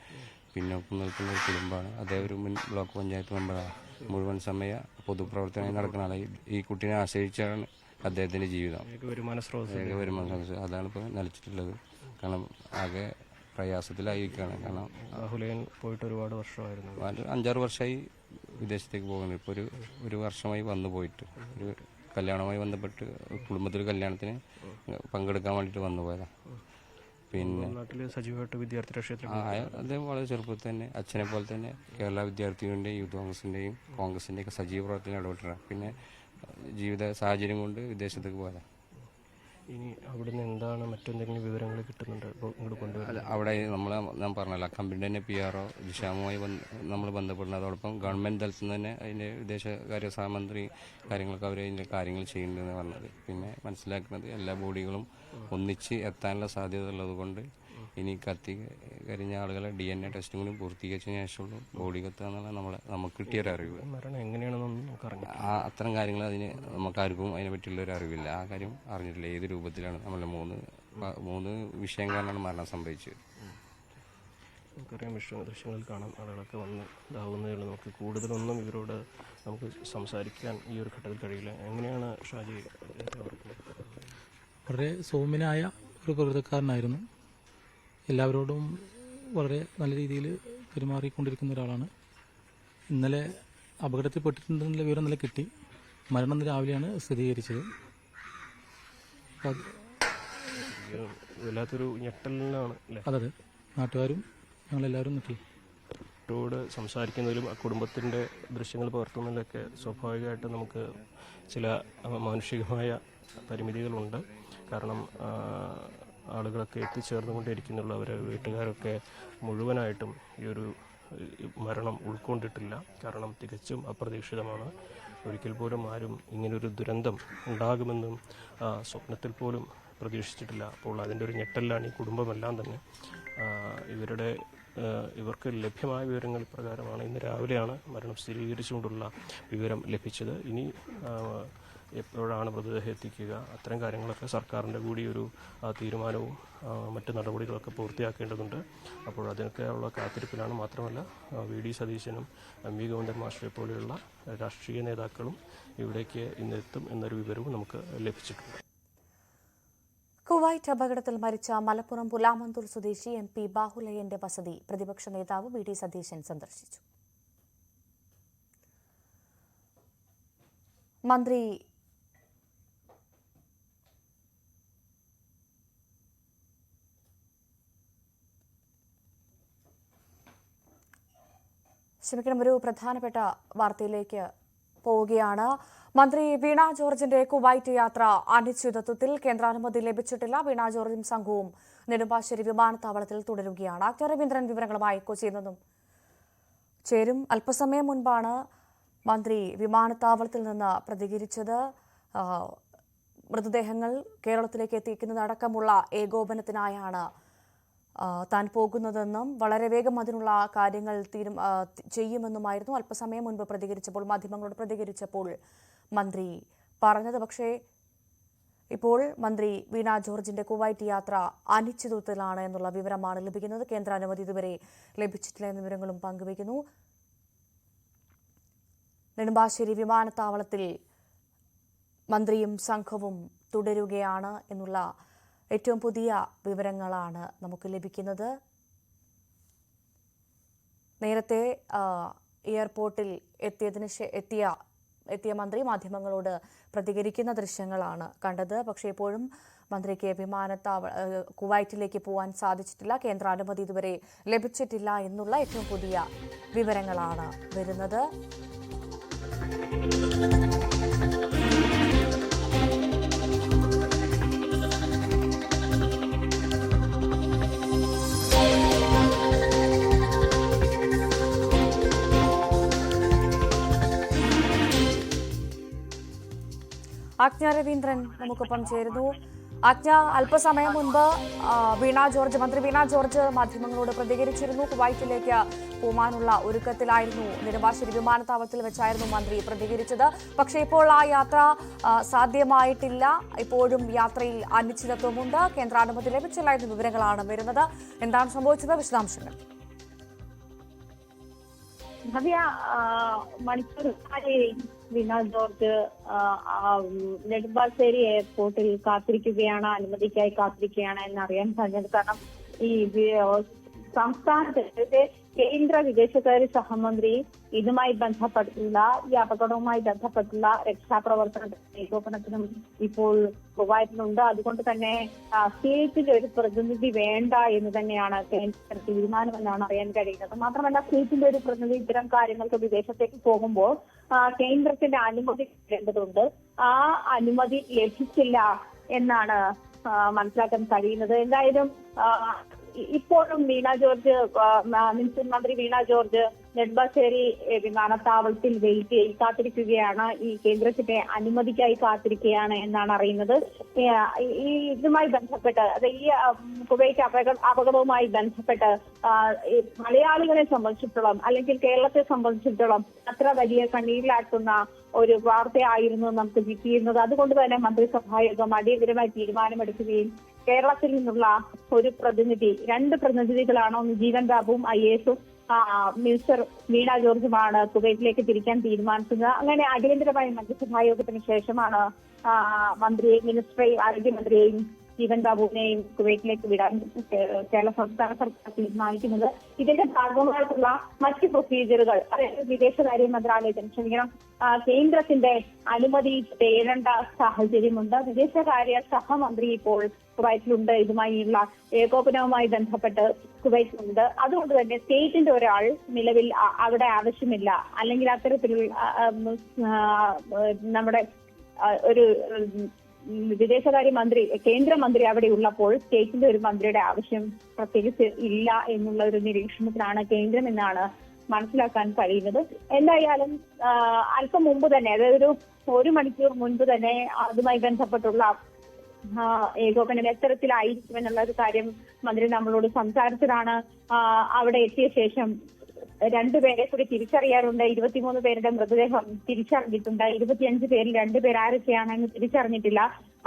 [SPEAKER 15] പിന്നോക്കം നിൽക്കുന്ന ഒരു കുടുംബമാണ്. അദ്ദേഹം ഒരു മുൻ ബ്ലോക്ക് പഞ്ചായത്ത് മെമ്പറാണ്. മുഴുവൻ സമയ പൊതുപ്രവർത്തനം നടക്കുന്ന ആളാണ്. ഈ കുട്ടീനെ ആശ്രയിച്ചാണ് അദ്ദേഹത്തിൻ്റെ ജീവിതം. വരുമാന സ്രോതസ് അതാണ് ഇപ്പോൾ നിലച്ചിട്ടുള്ളത്. കാരണം ആകെ പ്രയാസത്തിലായിരിക്കുകയാണ്. കാരണം
[SPEAKER 14] ബാഹുലയൻ പോയിട്ട് ഒരുപാട് വർഷമായിരുന്നു.
[SPEAKER 15] 5-6 വർഷമായി വിദേശത്തേക്ക് പോകുന്നത്. ഇപ്പോൾ ഒരു വർഷമായി വന്നു പോയിട്ട് ഒരു കല്യാണവുമായി ബന്ധപ്പെട്ട് കുടുംബത്തിൽ കല്യാണത്തിന് പങ്കെടുക്കാൻ വേണ്ടിയിട്ട് വന്നു പോയതാണ്. പിന്നെ
[SPEAKER 14] നാട്ടിൽ സജീവമായിട്ട് വിദ്യാർത്ഥി രാഷ്ട്രീയത്തിൽ
[SPEAKER 15] അദ്ദേഹം വളരെ ചെറുപ്പത്തിൽ തന്നെ അച്ഛനെ പോലെ തന്നെ കേരള വിദ്യാർത്ഥി യൂണിയൻ്റെയും യൂത്ത് കോൺഗ്രസിൻ്റെയും ഒക്കെ സജീവ പ്രവർത്തനം ഇടപെട്ടിട്ടാണ്. പിന്നെ ജീവിത സാഹചര്യം കൊണ്ട് വിദേശത്തേക്ക് പോയതാണ്.
[SPEAKER 14] ഇനി അവിടുന്ന് എന്താണ് മറ്റെന്തെങ്കിലും വിവരങ്ങൾ കിട്ടുന്നുണ്ട് ഇങ്ങോട്ട് കൊണ്ടുവരാൻ?
[SPEAKER 15] അല്ല, അവിടെ ഞാൻ പറഞ്ഞല്ലോ, കമ്പനിയുടെ തന്നെ PRO ജിഷാമുമായി നമ്മൾ ബന്ധപ്പെടുന്നത്. അതോടൊപ്പം ഗവൺമെൻറ് തലത്തിൽ നിന്ന് തന്നെ അതിൻ്റെ വിദേശകാര്യ സഹമന്ത്രി കാര്യങ്ങളൊക്കെ അവർ അതിൻ്റെ കാര്യങ്ങൾ ചെയ്യുന്നുണ്ടെന്ന് പറഞ്ഞത്. പിന്നെ മനസ്സിലാക്കുന്നത് എല്ലാ ബോഡികളും ഒന്നിച്ച് എത്താനുള്ള സാധ്യത ഉള്ളത് കൊണ്ട് ഇനി കരിഞ്ഞ ആളുകളെ DNA ടെസ്റ്റും കൂടി പൂർത്തീകരിച്ചതിന് ശേഷമുള്ളൂ ബോഡി കത്താന്നുള്ള നമുക്ക് കിട്ടിയൊരു അറിവ്.
[SPEAKER 14] മരണം എങ്ങനെയാണെന്നൊന്നും നമുക്കറിയാം.
[SPEAKER 15] അത്തരം കാര്യങ്ങൾ നമുക്കാർക്കും അതിനെ പറ്റിയുള്ളൊരു അറിവില്ല. ആ കാര്യം അറിഞ്ഞിട്ടില്ല. ഏത് രൂപത്തിലാണ് നമ്മളെ മൂന്ന് വിഷയം കാരണമാണ് മരണം സംഭവിച്ചത്.
[SPEAKER 14] നമുക്കറിയാം, ദൃശ്യങ്ങളിൽ കാണാം, ആളുകളൊക്കെ വന്ന് ഇതാവുന്നതേ ഉള്ളൂ. നമുക്ക് കൂടുതലൊന്നും ഇവരോട് നമുക്ക് സംസാരിക്കാൻ ഈ ഒരു ഘട്ടത്തിൽ കഴിയില്ല. എങ്ങനെയാണ് ഷാജി?
[SPEAKER 16] വളരെ സൗമ്യനായ ഒരു പ്രകൃതക്കാരനായിരുന്നു. എല്ലാവരോടും വളരെ നല്ല രീതിയിൽ പെരുമാറിക്കൊണ്ടിരിക്കുന്ന ഒരാളാണ്. ഇന്നലെ അപകടത്തിൽപ്പെട്ടിട്ടുണ്ടെന്നുള്ള വിവരം ഇന്നലെ കിട്ടി. മരണം രാവിലെയാണ് സ്ഥിരീകരിച്ചത്.
[SPEAKER 14] വല്ലാത്തൊരു ഞെട്ടലിനാണ് അല്ലേ?
[SPEAKER 16] അതെ, നാട്ടുകാരും ഞങ്ങളെല്ലാവരും ഞെട്ടി.
[SPEAKER 14] ോട് സംസാരിക്കുന്നതിലും ആ കുടുംബത്തിൻ്റെ ദൃശ്യങ്ങൾ പകർത്തുന്നതിലൊക്കെ സ്വാഭാവികമായിട്ട് നമുക്ക് ചില മാനുഷികമായ പരിമിതികളുണ്ട്. കാരണം ആളുകളൊക്കെ എത്തിച്ചേർന്നുകൊണ്ടിരിക്കുന്നുള്ളൂ. അവരെ വീട്ടുകാരൊക്കെ മുഴുവനായിട്ടും ഈ ഒരു മരണം ഉൾക്കൊണ്ടിട്ടില്ല. കാരണം തികച്ചും അപ്രതീക്ഷിതമാണ്. ഒരിക്കൽ പോലും ആരും ഇങ്ങനൊരു ദുരന്തം ഉണ്ടാകുമെന്നും സ്വപ്നത്തിൽ പോലും പ്രതീക്ഷിച്ചിട്ടില്ല. അപ്പോൾ അതിൻ്റെ ഒരു ഞെട്ടലാണ് ഈ കുടുംബമെല്ലാം തന്നെ. ഇവർക്ക് ലഭ്യമായ വിവരങ്ങൾ പ്രകാരമാണ് ഇന്ന് രാവിലെയാണ് മരണം സ്ഥിരീകരിച്ചുകൊണ്ടുള്ള വിവരം ലഭിച്ചത്. ഇനി എപ്പോഴാണ് മൃതദേഹം എത്തിക്കുക, അത്തരം കാര്യങ്ങളൊക്കെ സർക്കാരിൻ്റെ കൂടി ഒരു തീരുമാനവും മറ്റ് നടപടികളൊക്കെ പൂർത്തിയാക്കേണ്ടതുണ്ട്. അപ്പോൾ അതിനൊക്കെയുള്ള കാത്തിരിപ്പിലാണ്. മാത്രമല്ല VD സതീശനും MV ഗോവിന്ദൻ മാസ്റ്ററെ പോലെയുള്ള രാഷ്ട്രീയ നേതാക്കളും ഇവിടേക്ക് ഇന്നെത്തും എന്നൊരു വിവരവും നമുക്ക് ലഭിച്ചിട്ടുണ്ട്.
[SPEAKER 1] കുവൈറ്റ് അപകടത്തിൽ മരിച്ച മലപ്പുറം പുലാമന്തൂർ സ്വദേശി MP ബാഹുലയന്റെ വസതി പ്രതിപക്ഷ നേതാവ് VD സതീശൻ സന്ദർശിച്ചു. മന്ത്രി ഒരു പ്രധാനപ്പെട്ട വാർത്തയിലേക്ക് പോവുകയാണ്. മന്ത്രി വീണ ജോർജിന്റെ കുവൈറ്റ് യാത്ര അനിശ്ചിതത്വത്തിൽ കേന്ദ്രാനുമതി ലഭിച്ചിട്ടില്ല. വീണ ജോർജും സംഘവും നെടുമ്പാശ്ശേരി വിമാനത്താവളത്തിൽ തുടരുകയാണ്. ആക്ടർ രവീന്ദ്രൻ വിവരങ്ങളുമായി കൊച്ചിയിൽ നിന്നും ചേരും. അല്പസമയം മുൻപാണ് മന്ത്രി വിമാനത്താവളത്തിൽ നിന്ന് പ്രതികരിച്ചത്. മൃതദേഹങ്ങൾ കേരളത്തിലേക്ക് എത്തിക്കുന്നതടക്കമുള്ള ഏകോപനത്തിനായാണ് താൻ പോകുന്നതെന്നും വളരെ വേഗം അതിനുള്ള കാര്യങ്ങൾ ചെയ്യുമെന്നുമായിരുന്നു അല്പസമയം മുൻപ് മാധ്യമങ്ങളോട് പ്രതികരിച്ചപ്പോൾ മന്ത്രി പറഞ്ഞത്. പക്ഷേ ഇപ്പോൾ മന്ത്രി വീണ ജോർജിന്റെ കുവൈറ്റ് യാത്ര അനിശ്ചിതത്വത്തിലാണ് എന്നുള്ള വിവരമാണ് ലഭിക്കുന്നത്. കേന്ദ്രാനുമതി ഇതുവരെ ലഭിച്ചിട്ടില്ല എന്ന വിവരങ്ങളും പങ്കുവയ്ക്കുന്നു. നെടുമ്പാശ്ശേരി വിമാനത്താവളത്തിൽ മന്ത്രിയും സംഘവും തുടരുകയാണ് എന്നുള്ള ഏറ്റവും പുതിയ വിവരങ്ങളാണ് നമുക്ക് ലഭിക്കുന്നത്. നേരത്തെ എയർപോർട്ടിൽ എത്തിയ മന്ത്രി മാധ്യമങ്ങളോട് പ്രതികരിക്കുന്ന ദൃശ്യങ്ങളാണ് കണ്ടത്. പക്ഷേ ഇപ്പോഴും മന്ത്രിക്ക് കുവൈറ്റിലേക്ക് പോകാൻ സാധിച്ചിട്ടില്ല. കേന്ദ്രാനുമതി ഇതുവരെ ലഭിച്ചിട്ടില്ല എന്നുള്ള ഏറ്റവും പുതിയ വിവരങ്ങളാണ് വരുന്നത്. ആജ്ഞ രവീന്ദ്രൻ നമുക്കൊപ്പം ചേരുന്നു. ആജ്ഞ, അല്പസമയം മുൻപ് മന്ത്രി വീണ ജോർജ് മാധ്യമങ്ങളോട് പ്രതികരിച്ചിരുന്നു. കുവൈറ്റിലേക്ക് പോകാനുള്ള ഒരുക്കത്തിലായിരുന്നു. നെടുമ്പാശ്ശേരി വിമാനത്താവളത്തിൽ വെച്ചായിരുന്നു മന്ത്രി പ്രതികരിച്ചത്. പക്ഷേ ഇപ്പോൾ ആ യാത്ര സാധ്യമായിട്ടില്ല. ഇപ്പോഴും യാത്രയിൽ അനിശ്ചിതത്വമുണ്ട്. കേന്ദ്രാനുമതി ലഭിച്ചില്ല എന്ന വിവരങ്ങളാണ് വരുന്നത്. എന്താണ് സംഭവിച്ചത്? വിശദാംശങ്ങൾ.
[SPEAKER 17] വീണ ജോർജ് നെടുമ്പാശ്ശേരി എയർപോർട്ടിൽ കാത്തിരിക്കുകയാണ്, അനുമതിക്കായി കാത്തിരിക്കുകയാണ് എന്നറിയാൻ കഴിഞ്ഞത്. കാരണം ഈ സംസ്ഥാനത്തെ കേന്ദ്ര വിദേശകാര്യ സഹമന്ത്രി ഇതുമായി ബന്ധപ്പെട്ടുള്ള ഈ അപകടവുമായി ബന്ധപ്പെട്ടുള്ള രക്ഷാപ്രവർത്തനത്തിനും ഏകോപനത്തിനും ഇപ്പോൾ കുവൈറ്റിലുണ്ട്. അതുകൊണ്ട് തന്നെ സ്റ്റേറ്റിൽ ഒരു പ്രതിനിധി വേണ്ട എന്ന് തന്നെയാണ് കേന്ദ്ര തീരുമാനമെന്നാണ് അറിയാൻ കഴിയുന്നത്. മാത്രമല്ല, സ്റ്റേറ്റിന്റെ ഒരു പ്രതിനിധി ഇത്തരം കാര്യങ്ങൾക്ക് വിദേശത്തേക്ക് പോകുമ്പോൾ കേന്ദ്രത്തിന്റെ അനുമതി വേണ്ടതുണ്ട്. ആ അനുമതി ലഭിച്ചില്ല എന്നാണ് മനസ്സിലാക്കാൻ കഴിയുന്നത്. എന്തായാലും ഇപ്പോഴും വീണ ജോർജ്, മന്ത്രി വീണ ജോർജ് നെടുമ്പാശ്ശേരി വിമാനത്താവളത്തിൽ കാത്തിരിക്കുകയാണ്. ഈ കേന്ദ്രത്തിന്റെ അനുമതിക്കായി കാത്തിരിക്കുകയാണ് എന്നാണ് അറിയുന്നത്. ഈ ഇതുമായി ബന്ധപ്പെട്ട്, ഈ കുവൈറ്റ് അപകടവുമായി ബന്ധപ്പെട്ട് മലയാളികളെ സംബന്ധിച്ചിടത്തോളം അല്ലെങ്കിൽ കേരളത്തെ സംബന്ധിച്ചിടത്തോളം അത്ര വലിയ കണ്ണീരിലാക്കുന്ന ഒരു വാർത്തയായിരുന്നു നമുക്ക് കിട്ടിയിരുന്നത്. അതുകൊണ്ട് തന്നെ മന്ത്രിസഭായോഗം അടിയന്തരമായി തീരുമാനമെടുക്കുകയും കേരളത്തിൽ നിന്നുള്ള ഒരു പ്രതിനിധി, 2 പ്രതിനിധികളാണ്, ഒന്ന് ജീവൻ ബാബുവും IAS മിനിസ്റ്റർ വീണ ജോർജുമാണ് കുവൈറ്റിലേക്ക് തിരിക്കാൻ തീരുമാനിച്ചത്. അങ്ങനെ അടിയന്തരമായ മന്ത്രിസഭായോഗത്തിന് ശേഷമാണ് ആരോഗ്യമന്ത്രിയെയും ജീവൻ ബാബുവിനെയും കുവൈറ്റിലേക്ക് വിടാൻ കേരള സംസ്ഥാന സർക്കാർ തീരുമാനിക്കുന്നത്. ഇതിന്റെ ഭാഗമായിട്ടുള്ള മറ്റ് പ്രൊസീജിയറുകൾ, അതായത് വിദേശകാര്യ മന്ത്രാലയത്തിന് കേന്ദ്രത്തിന്റെ അനുമതി തേടേണ്ട സാഹചര്യമുണ്ട്. വിദേശകാര്യ സഹമന്ത്രി ഇപ്പോൾ കുവൈറ്റിലുണ്ട്. ഇതുമായുള്ള ഏകോപനവുമായി ബന്ധപ്പെട്ട് കുവൈറ്റിലുണ്ട്. അതുകൊണ്ട് തന്നെ സ്റ്റേറ്റിന്റെ ഒരാൾ നിലവിൽ അവിടെ ആവശ്യമില്ല. അല്ലെങ്കിൽ അത്തരത്തിലുള്ള നമ്മുടെ ഒരു വിദേശകാര്യ മന്ത്രി, കേന്ദ്രമന്ത്രി അവിടെ ഉള്ളപ്പോൾ സ്റ്റേറ്റിന്റെ ഒരു മന്ത്രിയുടെ ആവശ്യം പ്രത്യേകിച്ച് ഇല്ല എന്നുള്ള ഒരു നിരീക്ഷണത്തിലാണ് കേന്ദ്രം എന്നാണ് മനസ്സിലാക്കാൻ കഴിയുന്നത്. എന്തായാലും അല്പം മുമ്പ് തന്നെ, അതായത് ഒരു മണിക്കൂർ മുൻപ് തന്നെ അതുമായി ബന്ധപ്പെട്ടുള്ള ഏകോപനം എത്തരത്തിലായിരിക്കും എന്നുള്ള ഒരു കാര്യം മന്ത്രി നമ്മളോട് സംസാരിച്ചതാണ്. അവിടെ എത്തിയ ശേഷം 2 പേരെ കൂടി തിരിച്ചറിയാറുണ്ട്. 23 പേരുടെ മൃതദേഹം തിരിച്ചറിഞ്ഞിട്ടുണ്ട്. 25 പേരിൽ 2 പേർ ആരൊക്കെയാണെന്ന് തിരിച്ചറിഞ്ഞിട്ടില്ല.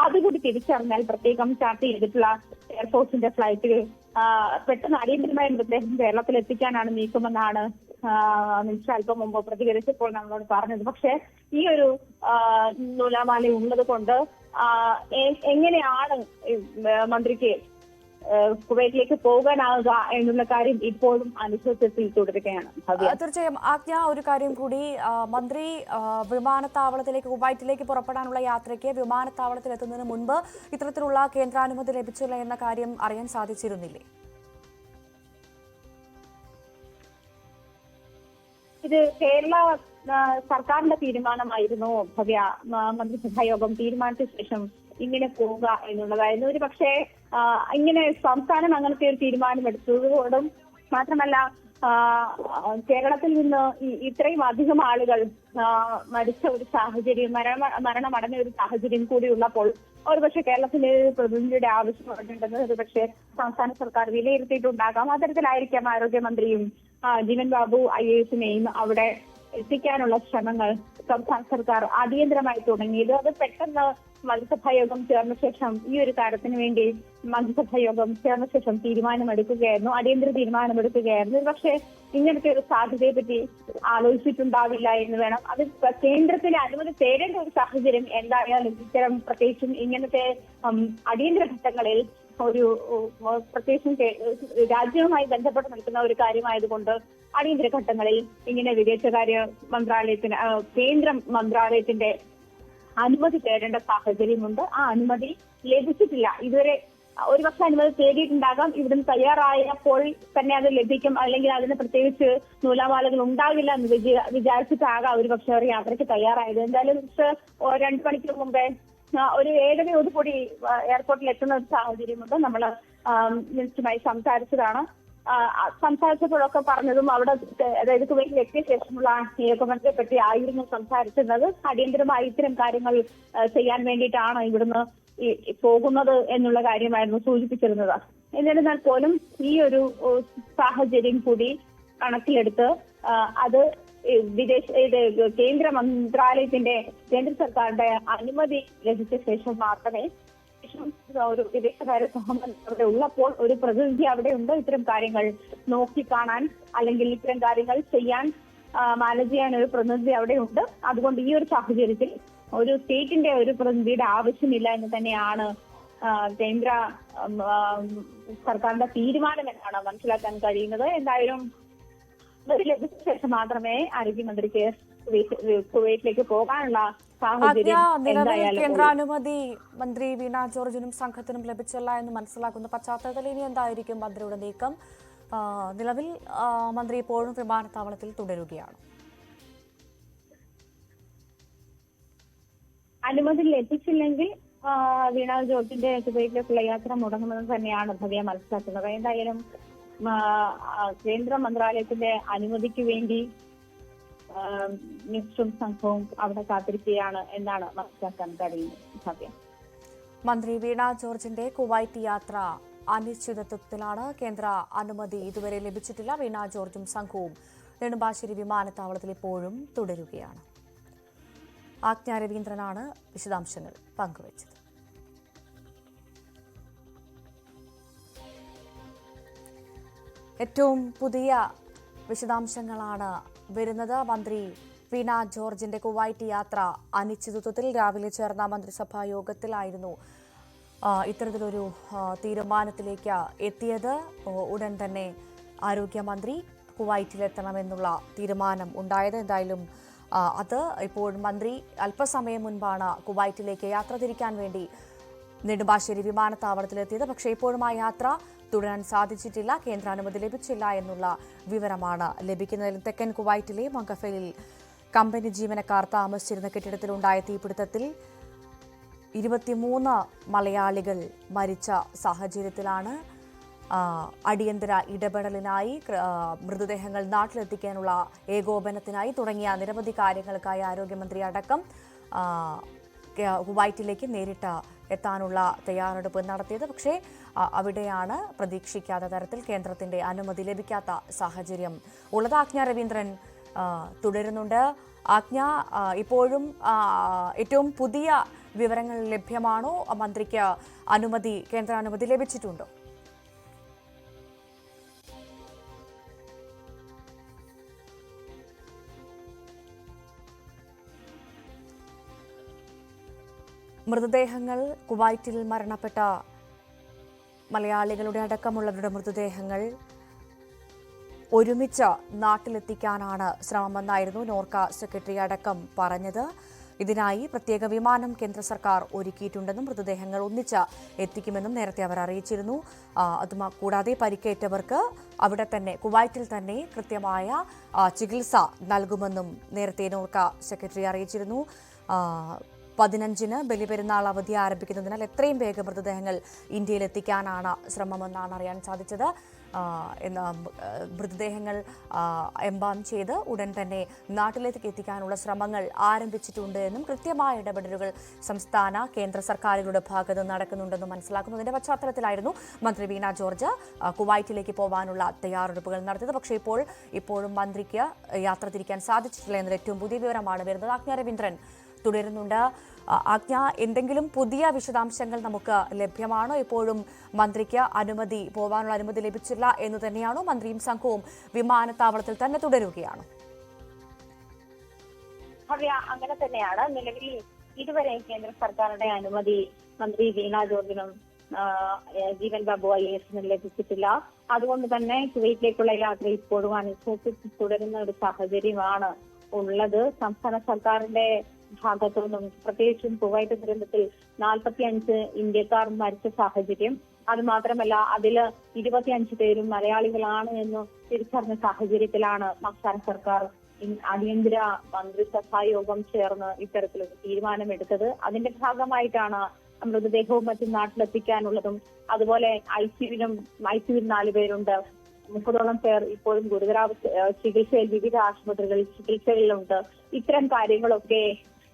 [SPEAKER 17] അതുകൂടി തിരിച്ചറിഞ്ഞാൽ പ്രത്യേകം ചാർട്ട് ചെയ്തിട്ടുള്ള എയർഫോഴ്സിന്റെ ഫ്ലൈറ്റിൽ പെട്ടെന്ന് അടിയന്തരമായ മൃതദേഹം കേരളത്തിൽ എത്തിക്കാനാണ് നീക്കമെന്നാണ് മിനിസ്റ്റർ അല്പം മുമ്പ് പ്രതികരിച്ചപ്പോൾ നമ്മളോട് പറഞ്ഞത്. പക്ഷേ ഈ ഒരു നൂലാമാല ഉള്ളത് കൊണ്ട് എങ്ങനെയാണ് മന്ത്രിക്ക് കുവൈറ്റിലേക്ക് പോകാനാവുക എന്നുള്ള കാര്യം ഇപ്പോഴും അനിശ്ചിതത്വത്തിൽ തുടരുകയാണ്.
[SPEAKER 1] തീർച്ചയായും ആജ്ഞ, ഒരു കാര്യം കൂടി, മന്ത്രി വിമാനത്താവളത്തിലേക്ക്, കുവൈറ്റിലേക്ക് പുറപ്പെടാനുള്ള യാത്രയ്ക്ക് വിമാനത്താവളത്തിൽ എത്തുന്നതിന് മുൻപ് ഇത്തരത്തിലുള്ള കേന്ദ്രാനുമതി ലഭിച്ചില്ല എന്ന കാര്യം അറിയാൻ സാധിച്ചിരുന്നില്ലേ?
[SPEAKER 17] ഇത് കേരള സർക്കാരിന്റെ തീരുമാനമായിരുന്നു. ഭവ്യ, മന്ത്രിസഭായോഗം തീരുമാനിച്ച ശേഷം ഇങ്ങനെ പോവുക എന്നുള്ളതായിരുന്നു. ഒരു പക്ഷേ ഇങ്ങനെ സംസ്ഥാനം അങ്ങനത്തെ ഒരു തീരുമാനം എടുത്തതുകൊണ്ടും മാത്രമല്ല കേരളത്തിൽ നിന്ന് ഇത്രയും അധികം ആളുകൾ മരിച്ച ഒരു സാഹചര്യം, മരണമടഞ്ഞ ഒരു സാഹചര്യം കൂടി ഉള്ളപ്പോൾ ഒരുപക്ഷെ കേരളത്തിലെ പ്രതിനിധിയുടെ ആവശ്യമുണ്ടെന്ന് ഒരുപക്ഷെ സംസ്ഥാന സർക്കാർ വിലയിരുത്തിയിട്ടുണ്ടാകാം. അത്തരത്തിലായിരിക്കാം ആരോഗ്യമന്ത്രിയും ജീവൻ ബാബു IASനെയും അവിടെ എത്തിക്കാനുള്ള ശ്രമങ്ങൾ സംസ്ഥാന സർക്കാർ അടിയന്തരമായി തുടങ്ങിയത്. അത് പെട്ടെന്ന് മന്ത്രിസഭായോഗം ചേർന്ന ശേഷം, ഈ ഒരു കാര്യത്തിന് വേണ്ടി മന്ത്രിസഭായോഗം ചേർന്ന ശേഷം തീരുമാനമെടുക്കുകയായിരുന്നു, അടിയന്തര തീരുമാനമെടുക്കുകയായിരുന്നു. പക്ഷേ ഇങ്ങനത്തെ ഒരു സാധ്യതയെ പറ്റി ആലോചിച്ചിട്ടുണ്ടാവില്ല എന്ന് വേണം. അത് കേന്ദ്രത്തിന്റെ അനുമതി തേടേണ്ട ഒരു സാഹചര്യം എന്തായാലും ഇത്തരം പ്രത്യേകിച്ചും ഇങ്ങനത്തെ അടിയന്തര ഘട്ടങ്ങളിൽ ഒരു പ്രത്യേകിച്ചും രാജ്യവുമായി ബന്ധപ്പെട്ട് നിൽക്കുന്ന ഒരു കാര്യമായതുകൊണ്ട് അടിയന്തര ഘട്ടങ്ങളിൽ ഇങ്ങനെ വിദേശകാര്യ മന്ത്രാലയത്തിന്, കേന്ദ്ര മന്ത്രാലയത്തിന്റെ അനുമതി തേടേണ്ട സാഹചര്യമുണ്ട്. ആ അനുമതി ലഭിച്ചിട്ടില്ല ഇതുവരെ. ഒരുപക്ഷെ അനുമതി തേടിയിട്ടുണ്ടാകാം, ഇവിടുന്ന് തയ്യാറായപ്പോൾ തന്നെ അത് ലഭിക്കും, അല്ലെങ്കിൽ അതിന് പ്രത്യേകിച്ച് നൂലാമാലകൾ ഉണ്ടാകില്ല എന്ന് വിചാരിച്ചിട്ടാകാം ഒരുപക്ഷെ അവർ യാത്രയ്ക്ക് തയ്യാറായത്. എന്തായാലും 2 മണിക്കൂർ മുമ്പേ ഒരു 7:30 കൂടി എയർപോർട്ടിൽ എത്തുന്ന ഒരു സാഹചര്യമുണ്ട്. നമ്മൾ മിനിസ്റ്ററുമായി സംസാരിച്ചപ്പോഴൊക്കെ പറഞ്ഞതും അവിടെ, അതായത് കുവൈറ്റിൽ എത്തിയ ശേഷമുള്ള ഏകോപനത്തെ പറ്റി ആയിരുന്നു സംസാരിച്ചിരുന്നത്. അടിയന്തരമായി ഇത്തരം കാര്യങ്ങൾ ചെയ്യാൻ വേണ്ടിയിട്ടാണ് ഇവിടുന്ന് പോകുന്നത് എന്നുള്ള കാര്യമായിരുന്നു സൂചിപ്പിച്ചിരുന്നത്. എന്നിരുന്നാൽ പോലും ഈ ഒരു സാഹചര്യം കൂടി കണക്കിലെടുത്ത് അത് കേന്ദ്ര മന്ത്രാലയത്തിന്റെ, കേന്ദ്ര സർക്കാരിന്റെ അനുമതി ലഭിച്ച ശേഷം മാത്രമേ, ഒരു വിദേശകാര്യ സഹമന്ത്രി അവിടെ ഉള്ളപ്പോൾ ഒരു പ്രതിനിധി അവിടെ ഉണ്ട് ഇത്തരം കാര്യങ്ങൾ നോക്കിക്കാണാൻ അല്ലെങ്കിൽ ഇത്തരം കാര്യങ്ങൾ ചെയ്യാൻ, മാനേജ് ചെയ്യാൻ ഒരു പ്രതിനിധി അവിടെ ഉണ്ട്. അതുകൊണ്ട് ഈ ഒരു സാഹചര്യത്തിൽ ഒരു സ്റ്റേറ്റിന്റെ ഒരു പ്രതിനിധിയുടെ ആവശ്യമില്ല എന്ന് തന്നെയാണ് കേന്ദ്ര സർക്കാരിന്റെ തീരുമാനം എന്നാണ് മനസ്സിലാക്കാൻ കഴിയുന്നത്. എന്തായാലും ലഭിച്ച ശേഷം മാത്രമേ ആരോഗ്യമന്ത്രിക്ക് കുവൈറ്റിലേക്ക് പോകാനുള്ള
[SPEAKER 1] നിലവിൽ കേന്ദ്രാനുമതി മന്ത്രി വീണ ജോർജിനും സംഘത്തിനും ലഭിച്ചില്ല എന്ന് മനസ്സിലാക്കുന്ന പശ്ചാത്തലത്തിൽ ഇനി എന്തായിരിക്കും മന്ത്രിയുടെ നീക്കം? നിലവിൽ മന്ത്രി ഇപ്പോഴും വിമാനത്താവളത്തിൽ തുടരുകയാണ്.
[SPEAKER 17] അനുമതി ലഭിച്ചില്ലെങ്കിൽ വീണ ജോർജിന്റെ കുവൈറ്റിലേക്കുള്ള യാത്ര മുടങ്ങുമെന്ന് തന്നെയാണ് ഭവ്യ മനസ്സിലാക്കുന്നത്. എന്തായാലും കേന്ദ്ര മന്ത്രാലയത്തിന്റെ അനുമതിക്ക് വേണ്ടി മിനിസ്റ്ററും സംഘവും അവിടെ കാത്തിരിക്കുകയാണ് എന്നാണ് മനസ്സിലാക്കാൻ കഴിയുന്നത്. ഭവ്യ,
[SPEAKER 1] മന്ത്രി വീണ ജോർജിന്റെ കുവൈറ്റ് യാത്ര അനിശ്ചിതത്വത്തിലാണ്. കേന്ദ്ര അനുമതി ഇതുവരെ ലഭിച്ചിട്ടില്ല. വീണ ജോർജും സംഘവും നെടുമ്പാശ്ശേരി വിമാനത്താവളത്തിൽ ഇപ്പോഴും തുടരുകയാണ്. ആജ്ഞ രവീന്ദ്രനാണ് വിശദാംശങ്ങൾ പങ്കുവച്ചത്. ഏറ്റവും പുതിയ വിശദാംശങ്ങളാണ് വരുന്നത്. മന്ത്രി വീണ ജോർജിന്റെ കുവൈറ്റ് യാത്ര അനിശ്ചിതത്വത്തിൽ. രാവിലെ ചേർന്ന മന്ത്രിസഭാ യോഗത്തിലായിരുന്നു ഇത്തരത്തിലൊരു തീരുമാനത്തിലേക്ക് എത്തിയത്. ഉടൻ തന്നെ ആരോഗ്യമന്ത്രി കുവൈറ്റിലെത്തണമെന്നുള്ള തീരുമാനം ഉണ്ടായത്. എന്തായാലും അത് ഇപ്പോൾ മന്ത്രി അല്പസമയം മുൻപാണ് കുവൈറ്റിലേക്ക് യാത്ര തിരിക്കാൻ വേണ്ടി നെടുമ്പാശ്ശേരി വിമാനത്താവളത്തിലെത്തിയത്. പക്ഷേ ഇപ്പോഴും ആ യാത്ര തുടരാൻ സാധിച്ചിട്ടില്ല. കേന്ദ്ര അനുമതി ലഭിച്ചില്ല എന്നുള്ള വിവരമാണ് ലഭിക്കുന്നത്. തെക്കൻ കുവൈറ്റിലെ മംഗഫലിൽ കമ്പനി ജീവനക്കാർ താമസിച്ചിരുന്ന കെട്ടിടത്തിലുണ്ടായ തീപിടുത്തത്തിൽ 23 മലയാളികൾ മരിച്ച സാഹചര്യത്തിലാണ് അടിയന്തര ഇടപെടലിനായി മൃതദേഹങ്ങൾ നാട്ടിലെത്തിക്കാനുള്ള ഏകോപനത്തിനായി തുടങ്ങിയ നിരവധി കാര്യങ്ങൾക്കായി ആരോഗ്യമന്ത്രി അടക്കം കുവൈറ്റിലേക്ക് നേരിട്ട് എത്താനുള്ള തയ്യാറെടുപ്പ് നടത്തിയത്. പക്ഷേ അവിടെയാണ് പ്രതീക്ഷിക്കാത്ത തരത്തിൽ കേന്ദ്രത്തിന്റെ അനുമതി ലഭിക്കാത്ത സാഹചര്യം ഉള്ളത്. ആജ്ഞ രവീന്ദ്രൻ തുടരുന്നുണ്ട്. ആജ്ഞ, ഇപ്പോഴും ഏറ്റവും പുതിയ വിവരങ്ങൾ ലഭ്യമാണോ? മന്ത്രിക്ക് കേന്ദ്ര അനുമതി ലഭിച്ചിട്ടുണ്ടോ? മൃതദേഹങ്ങൾ, കുവൈറ്റിൽ മരണപ്പെട്ട മലയാളികളുടെ അടക്കമുള്ളവരുടെ മൃതദേഹങ്ങൾ ഒരുമിച്ച് നാട്ടിലെത്തിക്കാനാണ് ശ്രമമെന്നായിരുന്നു നോർക്ക സെക്രട്ടറി അടക്കം പറഞ്ഞത്. ഇതിനായി പ്രത്യേക വിമാനം കേന്ദ്ര സർക്കാർ ഒരുക്കിയിട്ടുണ്ടെന്നും മൃതദേഹങ്ങൾ ഒന്നിച്ച് എത്തിക്കുമെന്നും നേരത്തെ അവർ അറിയിച്ചിരുന്നു. കൂടാതെ പരിക്കേറ്റവർക്ക് അവിടെ തന്നെ കുവൈറ്റിൽ തന്നെ കൃത്യമായ ചികിത്സ നൽകുമെന്നും നേരത്തെ നോർക്ക സെക്രട്ടറി അറിയിച്ചിരുന്നു. 15-ന് ബലിപെരുന്നാൾ അവധി ആരംഭിക്കുന്നതിനാൽ എത്രയും വേഗം മൃതദേഹങ്ങൾ ഇന്ത്യയിൽ എത്തിക്കാനാണ് ശ്രമമെന്നാണ് അറിയാൻ സാധിച്ചത്. മൃതദേഹങ്ങൾ എംബാം ചെയ്ത് ഉടൻ തന്നെ നാട്ടിലേക്ക് എത്തിക്കാനുള്ള ശ്രമങ്ങൾ ആരംഭിച്ചിട്ടുണ്ട് എന്നും കൃത്യമായ ഇടപെടലുകൾ സംസ്ഥാന കേന്ദ്ര സർക്കാരുകളുടെ ഭാഗത്ത് നടക്കുന്നുണ്ടെന്നും മനസ്സിലാക്കുന്നു. ഇതിന്റെ പശ്ചാത്തലത്തിലായിരുന്നു മന്ത്രി വീണ ജോർജ് കുവൈറ്റിലേക്ക് പോകാനുള്ള തയ്യാറെടുപ്പുകൾ നടത്തിയത്. പക്ഷേ ഇപ്പോഴും മന്ത്രിക്ക് യാത്ര തിരിക്കാൻ സാധിച്ചിട്ടില്ല എന്നതിൽ ഏറ്റവും പുതിയ വിവരമാണ് വരുന്നത്. ആജ്ഞ രവീന്ദ്രൻ തുടരുന്നുണ്ട്. ആജ്ഞ, എന്തെങ്കിലും പുതിയ വിശദാംശങ്ങൾ നമുക്ക് ലഭ്യമാണോ? ഇപ്പോഴും മന്ത്രിക്ക് പോകാനുള്ള അനുമതി ലഭിച്ചില്ല എന്ന് തന്നെയാണോ? മന്ത്രിയും സംഘവും വിമാനത്താവളത്തിൽ തന്നെ തുടരുകയാണോ?
[SPEAKER 17] അങ്ങനെ തന്നെയാണ്. നിലവിൽ ഇതുവരെ കേന്ദ്ര സർക്കാരിന്റെ അനുമതി മന്ത്രി വീണ ജോർജിനും ജീവൻ ബാബു IAS ലഭിച്ചിട്ടില്ല. അതുകൊണ്ട് തന്നെ കുവൈറ്റിലേക്കുള്ള യാത്ര ഇപ്പോഴും അനിശ്ചിതത്വത്തിൽ തുടരുന്ന ഒരു സാഹചര്യമാണ് ഉള്ളത്. സംസ്ഥാന സർക്കാരിന്റെ ഭാഗത്തു നിന്നും പ്രത്യേകിച്ചും കുവൈറ്റ് ദുരന്തത്തിൽ 45 ഇന്ത്യക്കാർ മരിച്ച സാഹചര്യം, അത് മാത്രമല്ല അതിൽ 25 പേരും മലയാളികളാണ് എന്ന് തിരിച്ചറിഞ്ഞ സാഹചര്യത്തിലാണ് സംസ്ഥാന സർക്കാർ അടിയന്തര മന്ത്രിസഭാ യോഗം ചേർന്ന് ഇത്തരത്തിലൊരു തീരുമാനമെടുത്തത്. അതിന്റെ ഭാഗമായിട്ടാണ് മൃതദേഹവും മറ്റും നാട്ടിലെത്തിക്കാനുള്ളതും. അതുപോലെ ICUവിൽ 4 പേരുണ്ട്. 30ഓളം പേർ ഇപ്പോഴും ചികിത്സയിൽ വിവിധ ആശുപത്രികളിൽ ചികിത്സകളിലുണ്ട്. ഇത്തരം കാര്യങ്ങളൊക്കെ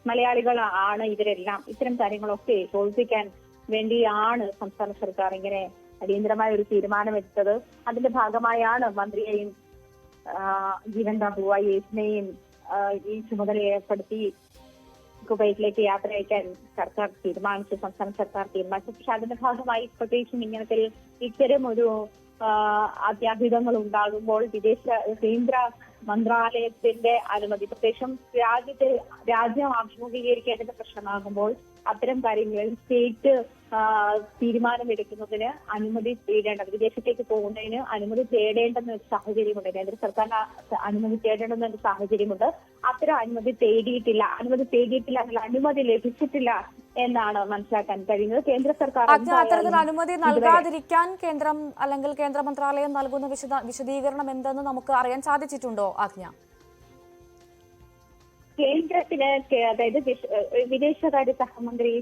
[SPEAKER 17] മലയാളികളാണ് ഇവരെല്ലാം. ഇത്തരം കാര്യങ്ങളൊക്കെ തോൽപ്പിക്കാൻ വേണ്ടിയാണ് സംസ്ഥാന സർക്കാർ ഇങ്ങനെ അടിയന്തരമായ ഒരു തീരുമാനമെടുത്തത്. അതിന്റെ ഭാഗമായാണ് മന്ത്രിയെയും ജീവൻ ബാബു IASനെയും ഈ ചുമതല ഏർപ്പെടുത്തി കുവൈറ്റിലേക്ക് യാത്ര അയക്കാൻ സംസ്ഥാന സർക്കാർ തീരുമാനിച്ചു. പക്ഷെ അതിന്റെ ഭാഗമായി പ്രത്യേകിച്ചും ഇത്തരം ഒരു അത്യാഹിതങ്ങൾ ഉണ്ടാകുമ്പോൾ കേന്ദ്ര മന്ത്രാലയത്തിന്റെ അനുമതി, പ്രത്യേകിച്ചും രാജ്യം അഭിമുഖീകരിക്കേണ്ട പ്രശ്നമാകുമ്പോൾ അത്തരം കാര്യങ്ങളിൽ സ്റ്റേറ്റ് തീരുമാനമെടുക്കുന്നതിന് അനുമതി തേടേണ്ടത്, വിദേശത്തേക്ക് പോകുന്നതിന് അനുമതി തേടേണ്ടെന്ന ഒരു സാഹചര്യമുണ്ട്. കേന്ദ്ര സർക്കാരിന് അനുമതി തേടേണ്ടെന്ന ഒരു സാഹചര്യമുണ്ട്. അത്തരം അനുമതി തേടിയിട്ടില്ല എന്നുള്ള അനുമതി ലഭിച്ചിട്ടില്ല എന്നാണ് മനസ്സിലാക്കാൻ കഴിയുന്നത്. കേന്ദ്ര സർക്കാർ
[SPEAKER 1] അത്തരത്തിൽ അനുമതി നൽകാതിരിക്കാൻ കേന്ദ്രം അല്ലെങ്കിൽ കേന്ദ്ര മന്ത്രാലയം നൽകുന്ന വിശദീകരണം എന്തെന്ന് നമുക്ക് അറിയാൻ സാധിച്ചിട്ടുണ്ടോ ആജ്ഞ?
[SPEAKER 17] കേന്ദ്രത്തിന് അതായത് വിദേശകാര്യ സഹമന്ത്രി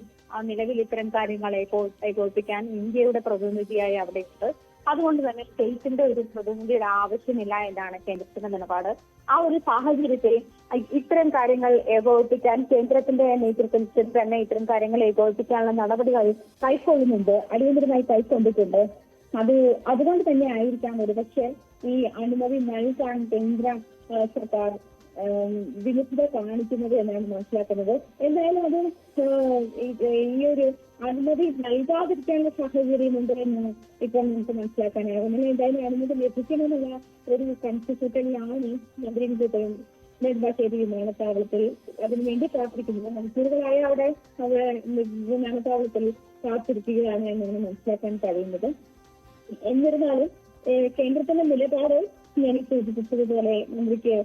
[SPEAKER 17] നിലവിൽ ഇത്തരം കാര്യങ്ങളെ ഏകോപിപ്പിക്കാൻ ഇന്ത്യയുടെ പ്രതിനിധിയായി അവിടെ ഉണ്ട്. അതുകൊണ്ട് തന്നെ സ്റ്റേറ്റിന്റെ ഒരു പ്രതിനിധിയുടെ ആവശ്യമില്ല എന്നാണ് കേന്ദ്രത്തിന്റെ നിലപാട്. ആ ഒരു സാഹചര്യത്തിൽ ഇത്തരം കാര്യങ്ങൾ ഏകോപിപ്പിക്കാൻ കേന്ദ്രത്തിന്റെ നേതൃത്വത്തിൽ തന്നെ ഇത്തരം കാര്യങ്ങൾ ഏകോപിപ്പിക്കാനുള്ള നടപടികൾ കൈക്കൊള്ളുന്നുണ്ട്, അടിയന്തരമായി കൈക്കൊണ്ടിട്ടുണ്ട്. അതുകൊണ്ട് തന്നെ ആയിരിക്കാം ഒരുപക്ഷെ ഈ അനുമതി നൽകാൻ കേന്ദ്ര സർക്കാർ വിമുഖത കാണിക്കുന്നത് എന്നാണ് മനസ്സിലാക്കുന്നത്. എന്തായാലും അത് ഈ ഒരു അനുമതി നൽകാതിരിക്കാനുള്ള സാഹചര്യമുണ്ട് എന്ന് ഇപ്പോൾ നമുക്ക് മനസ്സിലാക്കാനാകും. എന്തായാലും അനുമതി ലഭിക്കണമെന്നുള്ള ഒരു കൺസിസ്റ്റന്റിലാണ് മന്ത്രി നെടുമ്പാശ്ശേരി വിമാനത്താവളത്തിൽ അതിനുവേണ്ടി കാത്തിരിക്കുന്നത്. മണിക്കൂറുകളായി അവിടെ വിമാനത്താവളത്തിൽ കാത്തിരിക്കുകയാണ് എന്നാണ് മനസ്സിലാക്കാൻ കഴിയുന്നത്. എന്നിരുന്നാലും കേന്ദ്രത്തിന്റെ നിലപാട് ഞാൻ സൂചിപ്പിച്ചതുപോലെ മന്ത്രിക്ക്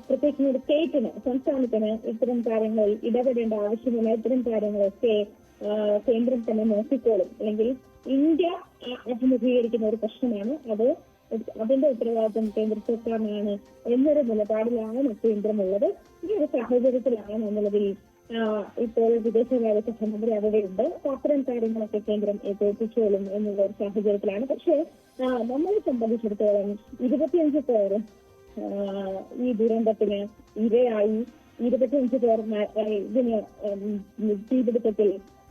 [SPEAKER 17] പ്രത്യേകിച്ച് ഒരു സ്റ്റേറ്റിന്, സംസ്ഥാനത്തിന് ഇത്തരം കാര്യങ്ങളിൽ ഇടപെടേണ്ട ആവശ്യമില്ല. ഇത്തരം കാര്യങ്ങളൊക്കെ കേന്ദ്രം തന്നെ നോക്കിക്കോളും. അല്ലെങ്കിൽ ഇന്ത്യ അഭിമുഖീകരിക്കുന്ന ഒരു പ്രശ്നമാണ് അത്, അതിന്റെ ഉത്തരവാദിത്വം കേന്ദ്ര സർക്കാരിനാണ് എന്നൊരു നിലപാടിലാണ് കേന്ദ്രമുള്ളത്. ഈ ഒരു സാഹചര്യത്തിലാണ് എന്നുള്ളതിൽ ഇപ്പോൾ വിദേശകാര്യ സഹമന്ത്രി അവിടെയുണ്ട്. അത്തരം കാര്യങ്ങളൊക്കെ കേന്ദ്രം ഏൽപ്പിച്ചോളും എന്നുള്ള ഒരു സാഹചര്യത്തിലാണ്. പക്ഷേ നമ്മളെ സംബന്ധിച്ചിടത്തോളം 25 പേർ ഈ ദുരന്തത്തിന് ഇരയായി, 25 പേർ ഇതിന് തീപിടുത്തത്തിൽ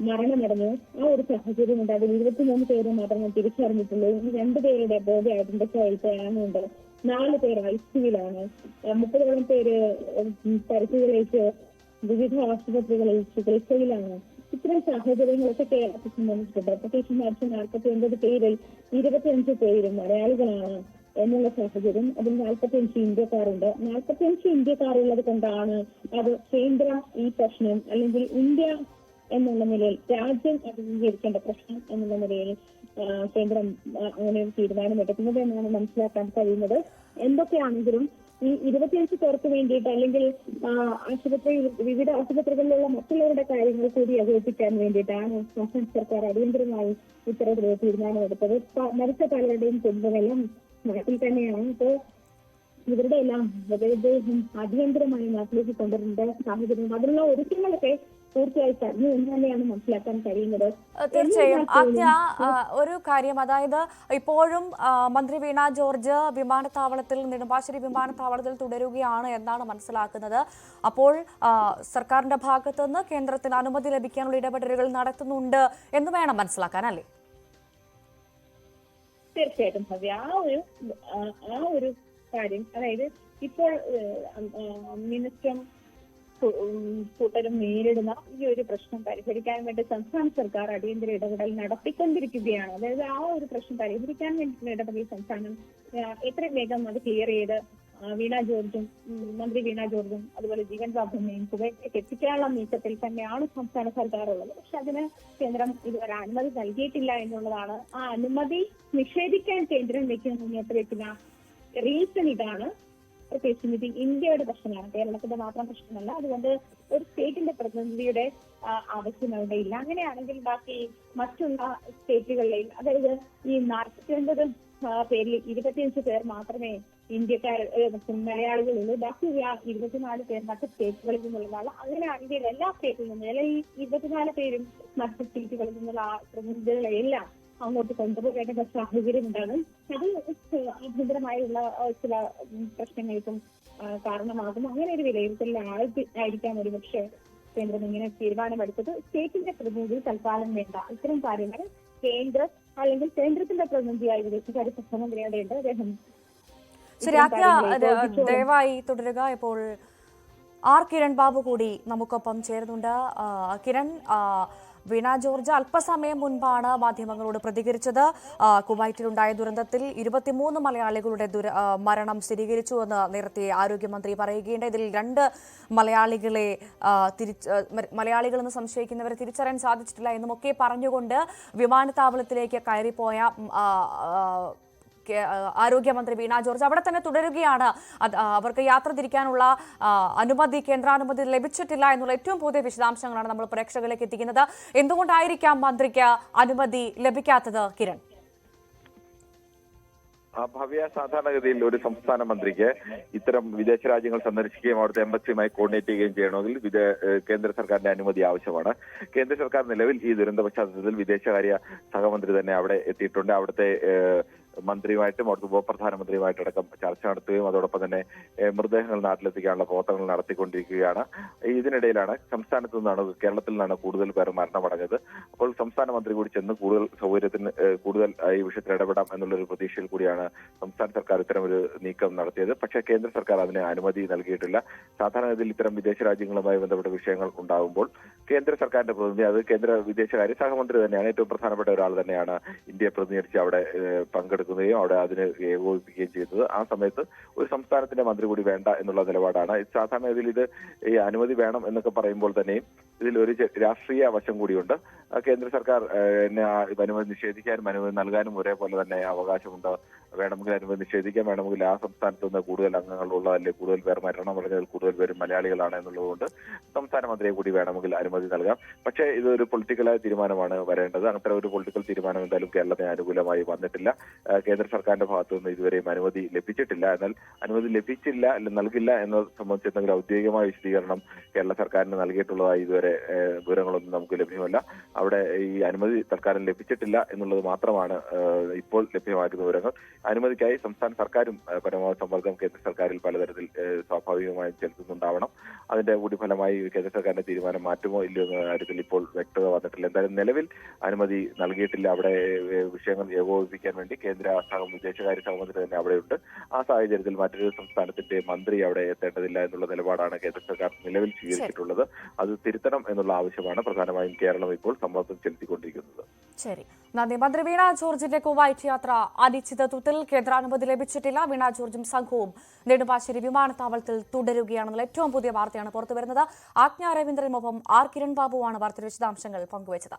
[SPEAKER 17] മരണമടഞ്ഞു. ആ ഒരു സാഹചര്യമുണ്ട്. അതിൽ 23 പേര് മാത്രമേ തിരിച്ചറിഞ്ഞിട്ടുള്ളൂ. 2 പേരുടെ ബോഡി ഐഡന്റിഫൈ ചെയ്യാനുണ്ട്. 4 പേർ ഐസിയുലാണ്. 30ഓളം പേര് പരിക്കുകളേറ്റ് വിവിധ ആശുപത്രികളിൽ ചികിത്സയിലാണ്. ഇത്തരം സാഹചര്യങ്ങളൊക്കെ കേരളത്തെ സംബന്ധിച്ചിട്ടുണ്ട്. പ്രത്യേകിച്ച് മരിച്ച 49 പേരിൽ 25 പേരും മലയാളികളാണ് എന്നുള്ള സാഹചര്യം. അതിൽ 45 ഇന്ത്യക്കാരുണ്ട്. 45 ഇന്ത്യക്കാരുള്ളത് കൊണ്ടാണ് അത് കേന്ദ്രം ഈ പ്രശ്നം, അല്ലെങ്കിൽ ഇന്ത്യ എന്നുള്ള നിലയിൽ രാജ്യം അഭിമുഖീകരിക്കേണ്ട പ്രശ്നം എന്നുള്ള നിലയിൽ കേന്ദ്രം അങ്ങനെ ഒരു തീരുമാനമെടുക്കുന്നത് എന്നാണ് മനസ്സിലാക്കാൻ കഴിയുന്നത്. എന്തൊക്കെയാണെങ്കിലും ഈ 25 പേർക്ക് വേണ്ടിയിട്ട്, അല്ലെങ്കിൽ വിവിധ ആശുപത്രികളിലുള്ള മറ്റുള്ളവരുടെ കാര്യങ്ങൾ കൂടി ഏകോപിപ്പിക്കാൻ വേണ്ടിയിട്ടാണ് സംസ്ഥാന സർക്കാർ അടിയന്തരമായി ഇത്തരത്തിലൊരു തീരുമാനമെടുത്തത്. മരിച്ച പലരുടെയും കുടുംബമെല്ലാം നാട്ടിൽ തന്നെയാണ്. അപ്പോൾ ഇവരുടെ എല്ലാം മൃതദേഹം അടിയന്തരമായി നാട്ടിലേക്ക് കൊണ്ടുവരേണ്ട സാഹചര്യം, അതിനുള്ള ഒരുക്കങ്ങളൊക്കെ പൂർത്തിയായി കഴിഞ്ഞു എന്ന് തന്നെയാണ് മനസ്സിലാക്കാൻ കഴിയുന്നത്.
[SPEAKER 1] തീർച്ചയായും ആദ്യ ഒരു കാര്യം, അതായത് ഇപ്പോഴും മന്ത്രി വീണ ജോർജ് വിമാനത്താവളത്തിൽ, നെടുമ്പാശ്ശേരി വിമാനത്താവളത്തിൽ തുടരുകയാണ് എന്നാണ് മനസ്സിലാക്കുന്നത്. അപ്പോൾ സർക്കാരിന്റെ ഭാഗത്തു നിന്ന് കേന്ദ്രത്തിന് അനുമതി ലഭിക്കാനുള്ള ഇടപെടലുകൾ നടത്തുന്നുണ്ട് എന്ന് വേണം മനസ്സിലാക്കാൻ, അല്ലേ?
[SPEAKER 17] തീർച്ചയായിട്ടും ഭവ്യ, ആ ഒരു കാര്യം, അതായത് ഇപ്പോൾ മിനിസ്റ്ററും കൂട്ടരും നേരിടുന്ന ഈ ഒരു പ്രശ്നം പരിഹരിക്കാൻ വേണ്ടി സംസ്ഥാന സർക്കാർ അടിയന്തര ഇടപെടൽ നടത്തിക്കൊണ്ടിരിക്കുകയാണ്. അതായത് ആ ഒരു പ്രശ്നം പരിഹരിക്കാൻ വേണ്ടിയിട്ടുള്ള ഇടപെടൽ സംസ്ഥാനം എത്രയും വേഗം അത് ക്ലിയർ ചെയ്ത് മന്ത്രി വീണ ജോർജും അതുപോലെ ജീവൻ ബാബുവിനെയും കുവൈറ്റിലേക്ക് എത്തിക്കാനുള്ള നീക്കത്തിൽ തന്നെയാണ് സംസ്ഥാന സർക്കാർ ഉള്ളത്. പക്ഷെ അതിന് കേന്ദ്രം ഇതുവരെ അനുമതി നൽകിയിട്ടില്ല എന്നുള്ളതാണ്. ആ അനുമതി നിഷേധിക്കാൻ കേന്ദ്രം മുന്നോട്ട് വെക്കുന്ന റീസൺ ഇതാണ്. പ്രത്യേകിച്ചും ഇത് ഇന്ത്യയുടെ പ്രശ്നമാണ്, കേരളത്തിന്റെ മാത്രം പ്രശ്നമല്ല. അതുകൊണ്ട് ഒരു സ്റ്റേറ്റിന്റെ പ്രതിനിധിയുടെ ആവശ്യം അവിടെ ഇല്ല. അങ്ങനെയാണെങ്കിൽ ബാക്കി മറ്റുള്ള സ്റ്റേറ്റുകളിലെയും, അതായത് ഈ 49 പേരിൽ 25 പേർ മാത്രമേ മലയാളികളുള്ളൂ. ബാക്കിയുള്ള 24 പേർ മറ്റു സ്റ്റേറ്റുകളിൽ നിന്നുള്ളതാണ്. അങ്ങനെയാണെങ്കിൽ എല്ലാ സ്റ്റേറ്റിൽ നിന്നും, ഈ 24 പേരും മറ്റു സ്റ്റേറ്റുകളിൽ നിന്നുള്ള പ്രതിനിധികളെല്ലാം അങ്ങോട്ട് കൊണ്ടുപോകേണ്ട സാഹചര്യം ഉണ്ടാകും. അത് ആഭ്യന്തരമായുള്ള ചില പ്രശ്നങ്ങൾക്കും കാരണമാകും. അങ്ങനെ ഒരു വിലയിരുത്തലായിരിക്കാം ഒരുപക്ഷെ കേന്ദ്രം ഇങ്ങനെ തീരുമാനമെടുത്തത്. സ്റ്റേറ്റിന്റെ പ്രതിനിധി തൽക്കാലം വേണ്ട. ഇത്തരം കാര്യങ്ങൾ കേന്ദ്രം, അല്ലെങ്കിൽ കേന്ദ്രത്തിന്റെ പ്രതിനിധിയായി വിദേശകാര്യ സഹമന്ത്രിയുടെ ഉണ്ട്. അദ്ദേഹം
[SPEAKER 1] ദയവായി തുടരുക. ഇപ്പോൾ ആർ കിരൺ ബാബു കൂടി നമുക്കൊപ്പം ചേരുന്നുണ്ട്. കിരൺ, വീണ ജോർജ് അല്പസമയം മുൻപാണ് മാധ്യമങ്ങളോട് പ്രതികരിച്ചത്. കുവൈറ്റിലുണ്ടായ ദുരന്തത്തിൽ 23 മലയാളികളുടെ മരണം സ്ഥിരീകരിച്ചുവെന്ന് നേരത്തെ ആരോഗ്യമന്ത്രി പറയുകയുണ്ട്. ഇതിൽ 2 മലയാളികളെന്ന് സംശയിക്കുന്നവരെ തിരിച്ചറിയാൻ സാധിച്ചിട്ടില്ല എന്നുമൊക്കെ പറഞ്ഞുകൊണ്ട് വിമാനത്താവളത്തിലേക്ക് കയറിപ്പോയ ആരോഗ്യമന്ത്രി വീണ ജോർജ് അവിടെ തന്നെ തുടരുകയാണ്. അവർക്ക് യാത്ര തിരിക്കാനുള്ള കേന്ദ്രാനുമതി ലഭിച്ചിട്ടില്ല എന്നുള്ള ഏറ്റവും പുതിയ വിശദാംശങ്ങളാണ് നമ്മൾ പ്രേക്ഷകരിലേക്ക് എത്തിക്കുന്നത്. എന്തുകൊണ്ടായിരിക്കാം മന്ത്രിക്ക് അനുമതി ലഭിക്കാത്തത്, കിരൺ?
[SPEAKER 18] ഭവ്യ, സാധാരണഗതിയിൽ ഒരു സംസ്ഥാന മന്ത്രിക്ക് ഇത്തരം വിദേശ രാജ്യങ്ങൾ സന്ദർശിക്കുകയും അവിടുത്തെ എംബസിയുമായി കോർഡിനേറ്റ് ചെയ്യുകയും ചെയ്യണമെങ്കിൽ കേന്ദ്ര സർക്കാരിന്റെ അനുമതി ആവശ്യമാണ്. കേന്ദ്ര സർക്കാർ നിലവിൽ ഈ ദുരന്ത പശ്ചാത്തലത്തിൽ വിദേശകാര്യ സഹമന്ത്രി തന്നെ അവിടെ എത്തിയിട്ടുണ്ട്. അവിടുത്തെ മന്ത്രിയുമായിട്ടും അവിടുത്തെ ഉപപ്രധാനമന്ത്രിയുമായിട്ടടക്കം ചർച്ച നടത്തുകയും അതോടൊപ്പം തന്നെ മൃതദേഹങ്ങൾ നാട്ടിലെത്തിക്കാനുള്ള പ്രവർത്തനങ്ങൾ നടത്തിക്കൊണ്ടിരിക്കുകയാണ്. ഇതിനിടയിലാണ് സംസ്ഥാനത്തു നിന്നാണ്, കേരളത്തിൽ നിന്നാണ് കൂടുതൽ പേർ മരണമടഞ്ഞത്. അപ്പോൾ സംസ്ഥാന മന്ത്രി കൂടി ചെന്ന് കൂടുതൽ ഈ വിഷയത്തിൽ ഇടപെടാം എന്നുള്ളൊരു പ്രതീക്ഷയിൽ കൂടിയാണ് സംസ്ഥാന സർക്കാർ ഇത്തരമൊരു നീക്കം നടത്തിയത്. പക്ഷേ കേന്ദ്ര സർക്കാർ അതിന് അനുമതി നൽകിയിട്ടില്ല. സാധാരണഗതിയിൽ ഇത്തരം വിദേശ രാജ്യങ്ങളുമായി ബന്ധപ്പെട്ട വിഷയങ്ങൾ ഉണ്ടാകുമ്പോൾ കേന്ദ്ര സർക്കാരിന്റെ പ്രതിനിധി, അത് കേന്ദ്ര വിദേശകാര്യ സഹമന്ത്രി തന്നെയാണ്, ഏറ്റവും പ്രധാനപ്പെട്ട ഒരാൾ തന്നെയാണ് ഇന്ത്യയെ പ്രതിനിധീകരിച്ച് അവിടെ പങ്കെടുക്കുകയും അവിടെ അതിന് ഏകോപിപ്പിക്കുകയും ചെയ്യുന്നത്. ആ സമയത്ത് ഒരു സംസ്ഥാനത്തിന്റെ മന്ത്രി കൂടി വേണ്ട എന്നുള്ള നിലപാടാണ്. സാധാരണഗതിയിൽ ഇത് ഈ അനുമതി വേണം എന്നൊക്കെ പറയുമ്പോൾ തന്നെയും ഇതിൽ ഒരു രാഷ്ട്രീയ വശം കൂടിയുണ്ട്. കേന്ദ്ര സർക്കാർ അനുമതി നിഷേധിക്കാനും അനുമതി നൽകാനും ഒരേപോലെ തന്നെ അവകാശമുണ്ട്. വേണമെങ്കിൽ അനുമതി നിഷേധിക്കാൻ, വേണമെങ്കിൽ ആ സംസ്ഥാനത്ത് നിന്ന് കൂടുതൽ അംഗങ്ങളുള്ള അല്ലെങ്കിൽ കൂടുതൽ പേർ മരണമടഞ്ഞതിൽ കൂടുതൽ പേരും മലയാളികളാണ് എന്നുള്ളതുകൊണ്ട് സംസ്ഥാന മന്ത്രിയെ കൂടി വേണമെങ്കിൽ അനുമതി നൽകാം. പക്ഷേ ഇതൊരു പൊളിറ്റിക്കലായ തീരുമാനമാണ് വരേണ്ടത്. അത്തരം ഒരു പൊളിറ്റിക്കൽ തീരുമാനം എന്തായാലും കേരളത്തിന് അനുകൂലമായി വന്നിട്ടില്ല. കേന്ദ്ര സർക്കാരിന്റെ ഭാഗത്തു നിന്ന് ഇതുവരെയും അനുമതി ലഭിച്ചിട്ടില്ല. എന്നാൽ അനുമതി ലഭിച്ചില്ല അല്ലെങ്കിൽ നൽകില്ല എന്നത് സംബന്ധിച്ച് എന്തെങ്കിലും ഔദ്യോഗികമായ വിശദീകരണം കേരള സർക്കാരിന് നൽകിയിട്ടുള്ളതായി ഇതുവരെ വിവരങ്ങളൊന്നും നമുക്ക് ലഭ്യമല്ല. അവിടെ ഈ അനുമതി തൽക്കാലം ലഭിച്ചിട്ടില്ല എന്നുള്ളത് മാത്രമാണ് ഇപ്പോൾ ലഭ്യമാക്കുന്ന വിവരങ്ങൾ. അനുമതിക്കായി സംസ്ഥാന സർക്കാരും പരമാവധി സമ്മർദ്ദം കേന്ദ്ര സർക്കാരിൽ പലതരത്തിൽ സ്വാഭാവികമായും ചെലുത്തുന്നുണ്ടാവണം. അതിന്റെ കൂടി ഫലമായി കേന്ദ്ര സർക്കാരിന്റെ തീരുമാനം മാറ്റുമോ ഇല്ലയോ എന്ന കാര്യത്തിൽ ഇപ്പോൾ വ്യക്തത വന്നിട്ടില്ല. എന്തായാലും നിലവിൽ അനുമതി നൽകിയിട്ടില്ല. അവിടെ വിഷയങ്ങൾ ഏകോപിപ്പിക്കാൻ വേണ്ടി കേന്ദ്ര വിദേശകാര്യ സഹമന്ത്രി തന്നെ അവിടെയുണ്ട്. ആ സാഹചര്യത്തിൽ മറ്റൊരു സംസ്ഥാനത്തിന്റെ മന്ത്രി അവിടെ എത്തേണ്ടതില്ല എന്നുള്ള നിലപാടാണ് കേന്ദ്ര സർക്കാർ നിലവിൽ സ്വീകരിച്ചിട്ടുള്ളത്. അത് തിരുത്തണം എന്നുള്ള ആവശ്യമാണ് പ്രധാനമായും കേരളം ഇപ്പോൾ സമ്മർദ്ദം ചെലുത്തിക്കൊണ്ടിരിക്കുന്നത്.
[SPEAKER 1] ശരി, നന്ദി. മന്ത്രി വീണ ജോർജിന്റെ കുവൈറ്റ് യാത്ര അനിശ്ചിതത്വത്തിൽ കേന്ദ്രാനുമതി ലഭിച്ചിട്ടില്ല. വീണ ജോർജും സംഘവും നെടുമ്പാശ്ശേരി വിമാനത്താവളത്തിൽ തുടരുകയാണെന്നുള്ള ഏറ്റവും പുതിയ വാർത്തയാണ് പുറത്തുവരുന്നത്. ആജ്ഞ രവീന്ദ്രനുമൊപ്പം ആർ കിരൺ ബാബുവാണ് വാർത്തയുടെ വിശദാംശങ്ങൾ പങ്കുവച്ചത്.